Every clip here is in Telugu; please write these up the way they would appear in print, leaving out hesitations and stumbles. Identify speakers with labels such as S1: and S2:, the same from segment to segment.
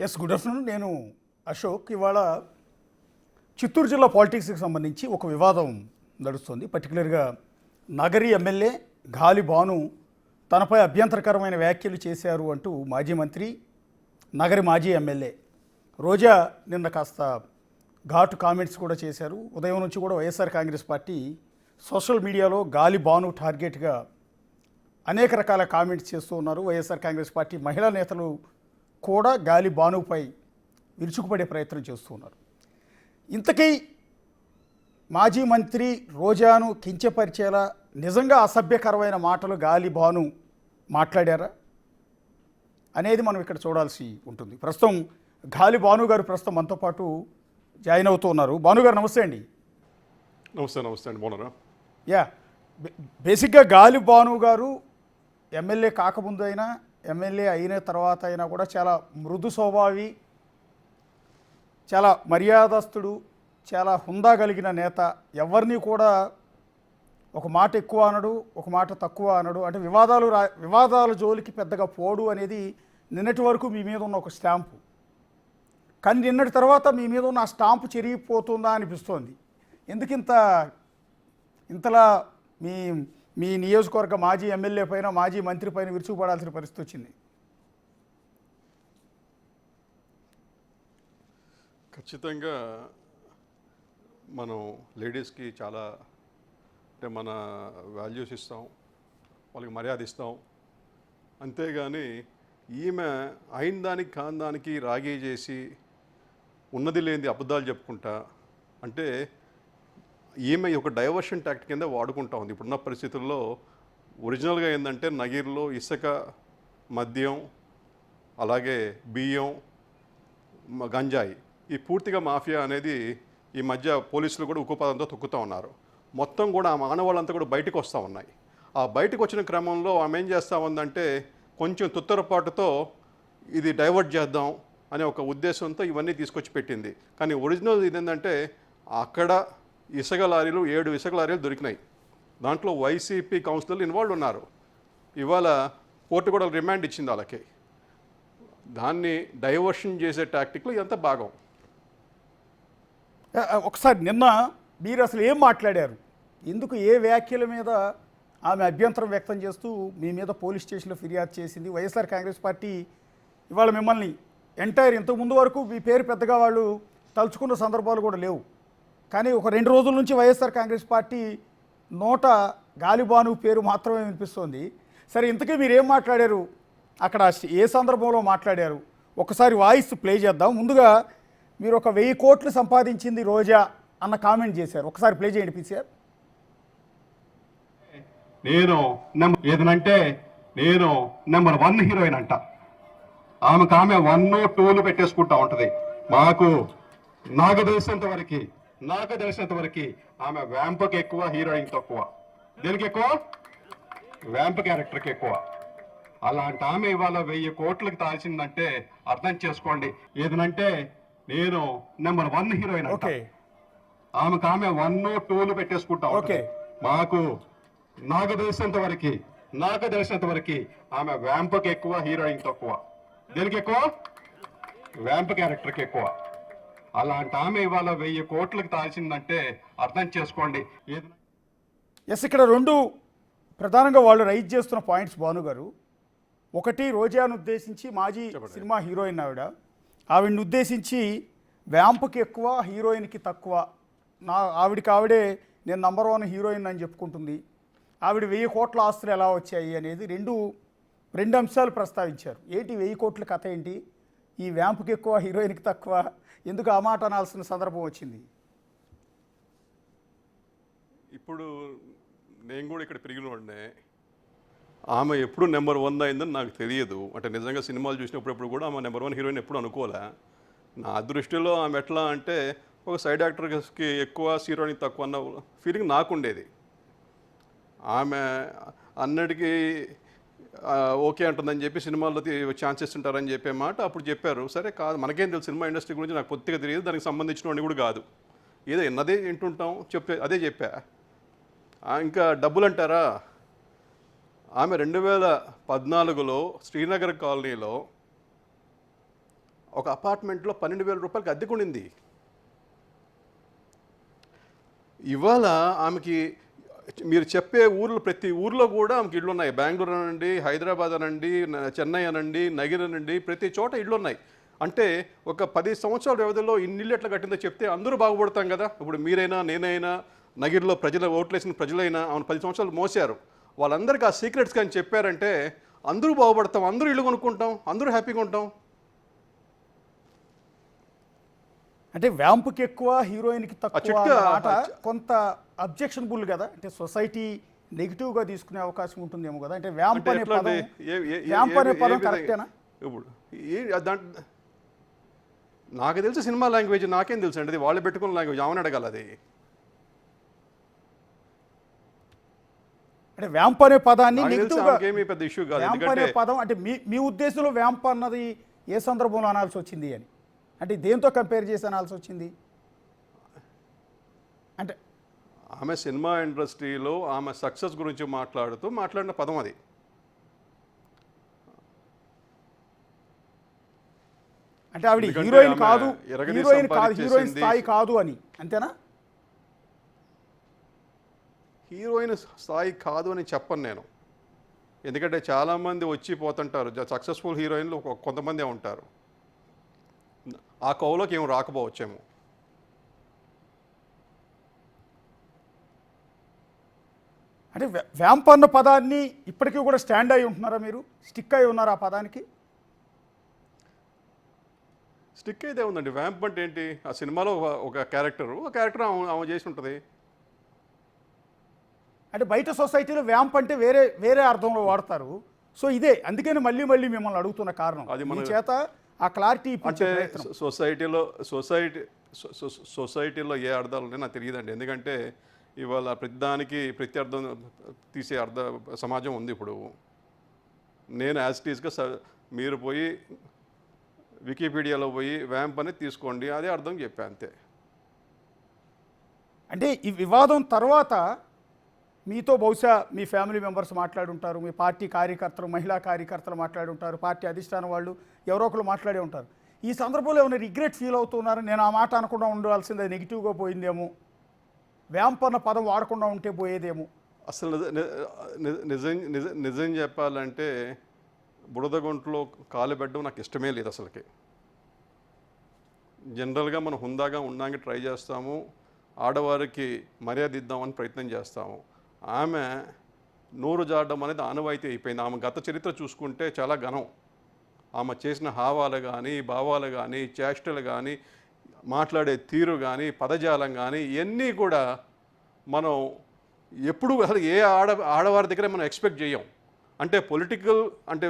S1: Yes, good afternoon. నేను అశోక్. ఇవాళ చిత్తూరు జిల్లా పాలిటిక్స్కి సంబంధించి ఒక వివాదం నడుస్తుంది. పర్టికులర్గా నగరి ఎమ్మెల్యే గాలి భాను తనపై అభ్యంతరకరమైన వ్యాఖ్యలు చేశారు అంటూ మాజీ మంత్రి, నగరి మాజీ ఎమ్మెల్యే రోజా నిన్న కాస్త ఘాటు కామెంట్స్ కూడా చేశారు. ఉదయం నుంచి కూడా వైఎస్ఆర్ కాంగ్రెస్ పార్టీ సోషల్ మీడియాలో గాలి భాను టార్గెట్గా అనేక రకాల కామెంట్స్ చేస్తూ ఉన్నారు. వైఎస్ఆర్ కాంగ్రెస్ పార్టీ మహిళా నేతలు కూడా గాలి భానుపై విరుచుకుపడే ప్రయత్నం చేస్తున్నారు. ఇంతకీ మాజీ మంత్రి రోజాను కించపరిచేలా నిజంగా అసభ్యకరమైన మాటలు గాలి భాను మాట్లాడారా అనేది మనం ఇక్కడ చూడాల్సి ఉంటుంది. ప్రస్తుతం గాలి భాను గారు ప్రస్తుతం మనతో పాటు జాయిన్ అవుతూ ఉన్నారు. భాను గారు నమస్తే అండి.
S2: నమస్తే అండి, బాగున్నారా?
S1: యా, బేసిక్గా గాలి భాను గారు ఎమ్మెల్యే కాకముందు అయినా ఎమ్మెల్యే అయిన తర్వాత అయినా కూడా చాలా మృదు స్వభావి, చాలా మర్యాదస్తుడు, చాలా హుందా కలిగిన నేత. ఎవరిని కూడా ఒక మాట ఎక్కువ అనడు, ఒక మాట తక్కువ అనడు. అంటే వివాదాల జోలికి పెద్దగా పోడు అనేది నిన్నటి వరకు మీ మీద ఉన్న ఒక స్టాంపు. కానీ నిన్నటి తర్వాత మీ మీద ఉన్న ఆ స్టాంపు చెరిగిపోతుందా అనిపిస్తోంది. ఎందుకు ఇంతలా మీ నియోజకవర్గ మాజీ ఎమ్మెల్యే పైన, మాజీ మంత్రి పైన విరుచుకుపడాల్సిన పరిస్థితి వచ్చింది?
S2: ఖచ్చితంగా మనం లేడీస్కి చాలా అంటే మన వాల్యూస్ ఇస్తాం, వాళ్ళకి మర్యాద ఇస్తాం. అంతేగాని ఈమె అయిన దానికి కాని దానికి రాగీ చేసి ఉన్నది లేనిది అబద్ధాలు చెప్పుకుంటా అంటే ఈమె ఒక డైవర్షన్ టాక్ట్ కింద వాడుకుంటా ఉంది. ఇప్పుడున్న పరిస్థితుల్లో ఒరిజినల్గా ఏంటంటే నగిరిలో ఇసుక, మద్యం, అలాగే బియ్యం, గంజాయి, ఈ పూర్తిగా మాఫియా అనేది ఈ మధ్య పోలీసులు కూడా ఉక్కుపదంతో తొక్కుతూ ఉన్నారు. మొత్తం కూడా ఆ మానవాళ్ళంతా కూడా బయటకు వస్తూ ఉన్నాయి. ఆ బయటకు వచ్చిన క్రమంలో ఆమె ఏం చేస్తూ ఉందంటే కొంచెం తుత్తరపాటుతో ఇది డైవర్ట్ చేద్దాం అనే ఒక ఉద్దేశంతో ఇవన్నీ తీసుకొచ్చి పెట్టింది. కానీ ఒరిజినల్ ఇదేంటంటే అక్కడ ఇసుక లారీలు 7 ఇసుక లారీలు దొరికినాయి. దాంట్లో వైసీపీ కౌన్సిలర్లు ఇన్వాల్వ్ ఉన్నారు. ఇవాళ కోర్టు కూడా రిమాండ్ ఇచ్చింది వాళ్ళకి. దాన్ని డైవర్షన్ చేసే టాక్టిక్లో ఇదంతా భాగం.
S1: ఒకసారి నిన్న మీరు అసలు ఏం మాట్లాడారు? ఎందుకు, ఏ వ్యాఖ్యల మీద ఆమె అభ్యంతరం వ్యక్తం చేస్తూ మీ మీద పోలీస్ స్టేషన్లో ఫిర్యాదు చేసింది? వైఎస్ఆర్ కాంగ్రెస్ పార్టీ ఇవాళ మిమ్మల్ని ఇంతకుముందు వరకు మీ పేరు పెద్దగా వాళ్ళు తలుచుకున్న సందర్భాలు కూడా లేవు. కానీ ఒక 2 రోజుల నుంచి వైఎస్ఆర్ కాంగ్రెస్ పార్టీ నోట గాలి భాను పేరు మాత్రమే వినిపిస్తోంది. సరే, ఇంతకీ మీరు ఏం మాట్లాడారు అక్కడ, ఏ సందర్భంలో మాట్లాడారు? ఒకసారి వాయిస్ ప్లే చేద్దాం. ముందుగా మీరు ఒక 1000 కోట్లు సంపాదించింది రోజా అన్న కామెంట్ చేశారు. ఒకసారి ప్లే చేయండి పీసీఆర్.
S3: నేను నెంబర్ 1 హీరోయిన్ అంట. ఆమె 1, 2లు పెట్టేసుకుంటా ఉంటది. నాకు తెలిసినంత వరకు ఆమె వ్యాంప్కి ఎక్కువ, హీరోయిన్ తక్కువ. దేనికి ఎక్కువ? వ్యాంప్ క్యారెక్టర్కి ఎక్కువ. అలాంటి ఆమె ఇవాళ 1000 కోట్లకు తాల్చిందంటే అర్థం చేసుకోండి. ఏదనంటే నేను నెంబర్ 1 హీరోయిన్ అంట. ఆమె 1, 2లు పెట్టేసుకుంటా ఉంటది. నాకు తెలిసినంత వరకు ఆమె వ్యాంప్కి ఎక్కువ, హీరోయిన్ తక్కువ. దేనికి ఎక్కువ? వ్యాంప్ క్యారెక్టర్కి ఎక్కువ. అలాంటి ఆమె ఇవాళ 1000 కోట్లకు తాల్చిందంటే అర్థం చేసుకోండి.
S1: ఎస్, ఇక్కడ 2 ప్రధానంగా వాళ్ళు రైజ్ చేస్తున్న పాయింట్స్ భాను గారు. ఒకటి, రోజాను ఉద్దేశించి, మాజీ సినిమా హీరోయిన్ ఆవిడని ఉద్దేశించి వ్యాంప్కి ఎక్కువ, హీరోయిన్కి తక్కువ. ఆవిడే నేను నంబర్ 1 హీరోయిన్ అని చెప్పుకుంటుంది. ఆవిడ 1000 కోట్ల ఆస్తులు ఎలా వచ్చాయి అనేది రెండు అంశాలు ప్రస్తావించారు. ఏంటి 1000 కోట్ల కథ ఏంటి? ఈ వ్యాంప్కి ఎక్కువ, హీరోయిన్కి తక్కువ, ఎందుకు ఆ మాట అనాల్సిన సందర్భం వచ్చింది?
S2: ఇప్పుడు నేను కూడా ఇక్కడ పెరిగినవాడినే. ఆమె ఎప్పుడు నెంబర్ 1 అయిందని నాకు తెలియదు. అంటే నిజంగా సినిమాలు చూసినప్పుడు కూడా ఆమె నెంబర్ 1 హీరోయిన్ ఎప్పుడు అనుకోలే. నా దృష్టిలో ఆమె ఎట్లా అంటే ఒక సైడ్ యాక్టర్కి ఎక్కువ, హీరోయిన్కి తక్కువ అన్న ఫీలింగ్ నాకుండేది. ఆమె అన్నిటికీ ఓకే అంటుందని చెప్పి సినిమాల్లో ఛాన్సెస్ ఉంటారని చెప్పే మాట అప్పుడు చెప్పారు. సరే, కాదు, మనకేం తెలుసు సినిమా ఇండస్ట్రీ గురించి, నాకు కొద్దిగా తెలియదు, దానికి సంబంధించిన వాడిని కూడా కాదు. ఏదో ఎన్నదే వింటుంటాం, అదే చెప్పా. ఇంకా డబ్బులు అంటారా? ఆమె 2014లో శ్రీనగర్ కాలనీలో ఒక అపార్ట్మెంట్లో 12,000 రూపాయలకి అద్దెకుండింది. ఇవాళ ఆమెకి మీరు చెప్పే ఊర్లో ప్రతి ఊర్లో కూడా ఆమెకి ఇళ్ళు ఉన్నాయి. బెంగళూరు అనండి, హైదరాబాద్ అనండి, చెన్నై అనండి, నగిరి అనండి, ప్రతి చోట ఇళ్ళు ఉన్నాయి. అంటే ఒక 10 సంవత్సరాల వ్యవధిలో ఇన్నిళ్ళు ఎట్లా కట్టిందో చెప్తే అందరూ బాగుపడతాం కదా. ఇప్పుడు మీరైనా నేనైనా నగిరిలో ఓట్లేసిన ప్రజలైనా ఆమెను 10 సంవత్సరాలు మోసారు. వాళ్ళందరికీ ఆ సీక్రెట్స్ కానీ చెప్పారంటే అందరూ బాగుపడతాం, అందరూ ఇల్లు కొనుక్కుంటాం, అందరూ హ్యాపీగా ఉంటాం.
S1: అంటే వ్యాంపుకి ఎక్కువ హీరోయిన్కి తక్కువ
S2: చిట్కా-
S1: అన్న మాట కొంత అబ్జెక్షనబుల్ కదా. అంటే సొసైటీ నెగిటివ్గా తీసుకునే అవకాశం ఉంటుందేమో కదా. అంటే వ్యాంప్
S2: అంటే
S1: అనే
S2: ఎట్లా
S1: పదం
S2: అండి?
S1: వ్యాంప్ అనే
S2: ఏ
S1: పదం
S2: విధంగా-
S1: కరెక్టేనా?
S2: ఇప్పుడు నాకు తెలిసి సినిమా లాంగ్వేజ్ నాకేం తెలుసు అండి, అది వాళ్ళు పెట్టుకున్న లాంగ్వేజ్ ఆమెను అడగాలి. అది
S1: అంటే వ్యాంప్ అనే పదాన్ని
S2: నాకు తెలిసి
S1: నెగిటివ్గా
S2: ఆమెకేమీ పెద్ద ఇష్యూ కాదు.
S1: వ్యాంప్ అనే
S2: ఎందుకంటే
S1: పదం అంటే మీ ఉద్దేశంలో వ్యాంప్ అన్నది ఏ సందర్భంలో అనాల్సి వచ్చింది అని, అంటే దేంతో కంపేర్ చేసి అనాల్సి వచ్చింది? అంటే
S2: ఆమె సినిమా ఇండస్ట్రీలో ఆమె సక్సెస్ గురించి మాట్లాడిన పదం అది.
S1: అంటే ఆవిడ
S2: ఎందుకంటే
S1: హీరోయిన్
S2: ఆమె
S1: కాదు,
S2: ఎరగని
S1: హీరోయిన్
S2: సంపాదించేసింది.
S1: స్థాయి కాదు అని, అంతేనా?
S2: హీరోయిన్ స్థాయి కాదు అని చెప్పను నేను. ఎందుకంటే చాలామంది వచ్చి పోతుంటారు. సక్సెస్ఫుల్ హీరోయిన్లు కొంతమందే ఉంటారు. ఆ కోవలోకి ఏం రాకపోవచ్చేమో.
S1: అంటే వ్యాంప్ అన్న పదాన్ని ఇప్పటికీ కూడా స్టాండ్ అయి ఉంటున్నారా మీరు? స్టిక్ అయి ఉన్నారా ఆ పదానికి?
S2: స్టిక్ అయితే ఉందండి. వ్యాంప్ అంటే ఏంటి? ఆ సినిమాలో ఒక క్యారెక్టర్ ఆమె చేసి ఉంటుంది.
S1: అంటే బయట సొసైటీలో వ్యాంప్ అంటే వేరే వేరే అర్థంలో వాడతారు. సో ఇదే అందుకని మళ్ళీ మళ్ళీ మిమ్మల్ని అడుగుతున్న కారణం.
S2: అది
S1: మీ
S2: మన-
S1: చేత ఆ క్లారిటీ
S2: అంటే
S1: ఇచ్చే ప్రయత్నం.
S2: సొసైటీలో ఏ అర్థాలు ఉన్నాయో నాకు తెలియదండి. ఎందుకంటే ఇవాళ ప్రతిదానికి ప్రత్యర్థం తీసే సమాజం ఉంది ఇప్పుడు. నేను యాజ్ ఇట్ ఈస్గా మీరు పోయి వికీపీడియాలో పోయి వ్యాంప్ అనేది తీసుకోండి, అదే అర్థం చెప్పా అంతే.
S1: అంటే ఈ వివాదం తర్వాత మీతో బహుశా మీ ఫ్యామిలీ మెంబర్స్ మాట్లాడుంటారు, మీ పార్టీ కార్యకర్తలు, మహిళా కార్యకర్తలు మాట్లాడుంటారు, పార్టీ అధిష్టానం వాళ్ళు ఎవరో ఒకరు మాట్లాడే ఉంటారు. ఈ సందర్భంలో ఏమైనా రిగ్రెట్ ఫీల్ అవుతున్నారు? నేను ఆ మాట అనకుండా ఉండాల్సిందే, నెగిటివ్గా పోయిందేమో, వ్యాంప్ అన్న పదం వాడకుండా ఉంటే పోయేదేమో.
S2: అసలు నిజం చెప్పాలంటే బురదగుంట్లో కాలు పెట్టడం నాకు ఇష్టమే లేదు అసలుకి. జనరల్గా మనం హుందాగా ఉండడానికి ట్రై చేస్తాము, ఆడవారికి మర్యాద ఇద్దామని ప్రయత్నం చేస్తాము. ఆమె నోరు జాడడం అనేది ఆనవాయితీ అయిపోయింది. ఆమె గత చరిత్ర చూసుకుంటే చాలా ఘనం. ఆమె చేసిన హావాలు కానీ, భావాలు కానీ, చేష్టలు కానీ, మాట్లాడే తీరు కానీ, పదజాలం కానీ ఇవన్నీ కూడా మనం ఎప్పుడు అసలు ఆడవారి దగ్గర మనం ఎక్స్పెక్ట్ చేయం. అంటే పొలిటికల్ అంటే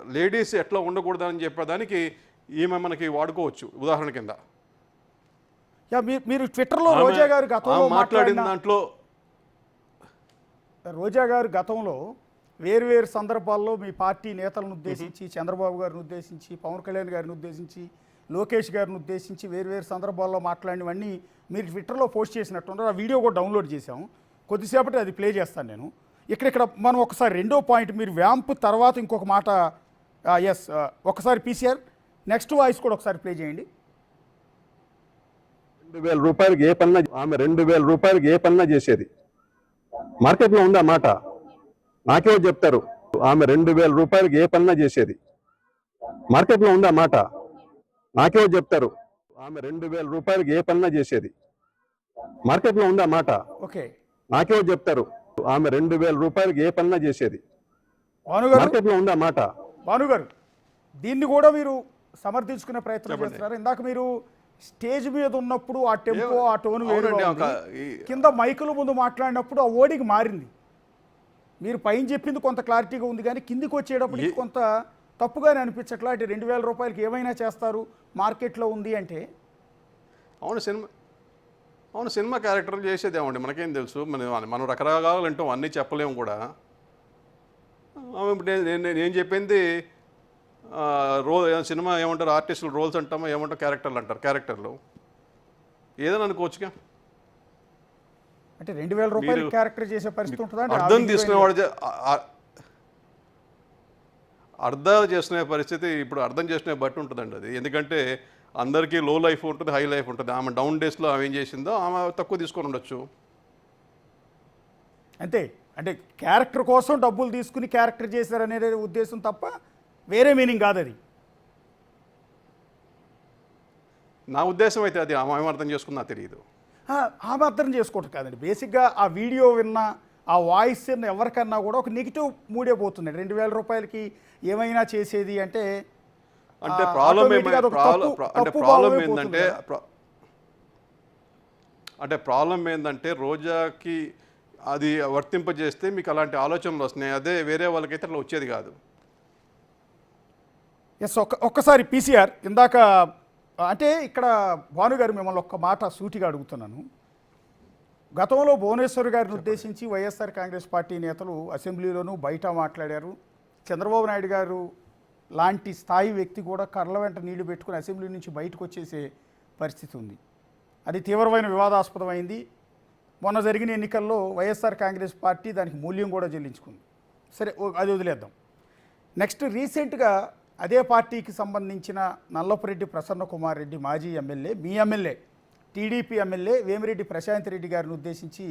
S2: లేడీస్ ఎట్లా ఉండకూడదని చెప్పేదానికి ఈమె మనకి వాడుకోవచ్చు ఉదాహరణ కింద.
S1: మీరు ట్విట్టర్లో రోజా గారు గతంలో
S2: మాట్లాడిన దాంట్లో
S1: రోజా గారు గతంలో వేరువేరు సందర్భాల్లో మీ పార్టీ నేతలను ఉద్దేశించి, చంద్రబాబు గారిని ఉద్దేశించి, పవన్ కళ్యాణ్ గారిని ఉద్దేశించి, లోకేష్ గారిని ఉద్దేశించి వేరువేరు సందర్భాల్లో మాట్లాడినవన్నీ మీరు ట్విట్టర్లో పోస్ట్ చేసినట్టున్నారు. ఆ వీడియో కూడా డౌన్లోడ్ చేశాము. కొద్దిసేపటి అది ప్లే చేస్తాను నేను. ఇక్కడ మనం ఒకసారి రెండో పాయింట్, మీరు వ్యాంప్ తర్వాత ఇంకొక మాట. ఎస్, ఒకసారి పీసీఆర్ నెక్స్ట్ వాయిస్ కూడా ఒకసారి ప్లే చేయండి.
S3: 2,000 రూపాయలకి ఏ పన్నా ఆమె 2,000 రూపాయలకి ఏ పన్నా చేసేది. మార్కెట్లో ఉందా మాట? నాకేమో చెప్తారు. ఆమె 2,000 రూపాయలకి ఏ పన్నా చేసేది. మార్కెట్లో ఉందా మాట? నాకేమో చెప్తారు. ఆమె 2,000 రూపాయలకి ఏ పన్నా చేసేది. మార్కెట్లో ఉందా మాట?
S1: ఓకే,
S3: నాకేమో చెప్తారు. ఆమె 2,000 రూపాయలకి ఏ పన్నా చేసేది.
S1: భానుగారు,
S3: మార్కెట్లో ఉందా మాట?
S1: భానుగారు, దీన్ని కూడా మీరు సమర్థించుకునే ప్రయత్నం
S2: చెప్పండి.
S1: చేస్తున్నారు. ఇందాక మీరు స్టేజ్ మీద ఉన్నప్పుడు ఆ టెంపో, ఆ టోన్ వేరుగా
S2: అవునండి,
S1: ఉంది. కింద మైకుల ముందు మాట్లాడినప్పుడు ఆ ఓడికి మారింది. మీరు పైన చెప్పింది కొంత క్లారిటీగా ఉంది, కానీ కిందికి వచ్చేటప్పటికి కొంత తప్పుగానే అనిపించట్లా. అంటే 2,000 రూపాయలకి ఏమైనా చేస్తారు మార్కెట్లో ఉంది అంటే.
S2: అవును సినిమా క్యారెక్టర్లు చేసేదేమండి, మనకేం తెలుసు. మనం రకరకాలు అంటాం, అన్నీ చెప్పలేము కూడా. నేను చెప్పింది సినిమా ఏమంటారు, ఆర్టిస్టులు రోల్స్ అంటామో ఏమంటారు, క్యారెక్టర్లు అంటారు. క్యారెక్టర్లు ఏదైనా అనుకోవచ్చుగా.
S1: అంటే 2,000 రూపాయలు క్యారెక్టర్ చేసే పరిస్థితి ఉంటుందా?
S2: అర్థం తీసుకునేవాడు అర్థాలు చేసుకునే పరిస్థితి ఇప్పుడు అర్థం చేసుకునే బట్టి ఉంటుందండి అది. ఎందుకంటే అందరికీ లో లైఫ్ ఉంటుంది, హై లైఫ్ ఉంటుంది. ఆమె డౌన్ డేస్లో ఆమె ఏం చేసిందో ఆమె తక్కువ తీసుకొని ఉండొచ్చు.
S1: అంతే, అంటే క్యారెక్టర్ కోసం డబ్బులు తీసుకుని క్యారెక్టర్ చేశారనే ఉద్దేశం తప్ప వేరే మీనింగ్ కాదు అది.
S2: నా ఉద్దేశం అయితే అది ఆమె ఏం అర్థం చేసుకుందో నాకు తెలియదు.
S1: ఆమె అర్థం చేసుకోవటం కాదండి, బేసిక్గా ఆ వీడియో విన్నా ఆ వాయిస్ ఎవరికన్నా కూడా ఒక నెగిటివ్ మూడే పోతుంది. 2,000 రూపాయలకి ఏమైనా చేసేది అంటే
S2: ప్రాబ్లం ఏంటంటే రోజాకి అది వర్తింపజేస్తే మీకు అలాంటి ఆలోచనలు వస్తున్నాయి. అదే వేరే వాళ్ళకైతే అట్లా వచ్చేది కాదు.
S1: ఎస్, ఒక్కసారి పీసీఆర్ ఇందాక అంటే ఇక్కడ భానుగారు మిమ్మల్ని ఒక్క మాట సూటిగా అడుగుతున్నాను. గతంలో భువనేశ్వర్ గారిని ఉద్దేశించి వైఎస్ఆర్ కాంగ్రెస్ పార్టీ నేతలు అసెంబ్లీలోనూ బయట మాట్లాడారు. చంద్రబాబు నాయుడు గారు లాంటి స్థాయి వ్యక్తి కూడా కళ్ళ వెంట నీళ్లు పెట్టుకుని అసెంబ్లీ నుంచి బయటకు వచ్చేసే పరిస్థితి ఉంది. అది తీవ్రమైన వివాదాస్పదమైంది. మొన్న జరిగిన ఎన్నికల్లో వైఎస్ఆర్ కాంగ్రెస్ పార్టీ దానికి మూల్యం కూడా చెల్లించుకుంది. సరే, అది వదిలేద్దాం. నెక్స్ట్ రీసెంట్గా అదే పార్టీకి సంబంధించిన నల్లపురెడ్డి ప్రసన్న కుమార్ రెడ్డి మాజీ ఎమ్మెల్యే, మీ MLA, TDP MLA Vemireddy Prashanth Reddy గారిని ఉద్దేశించి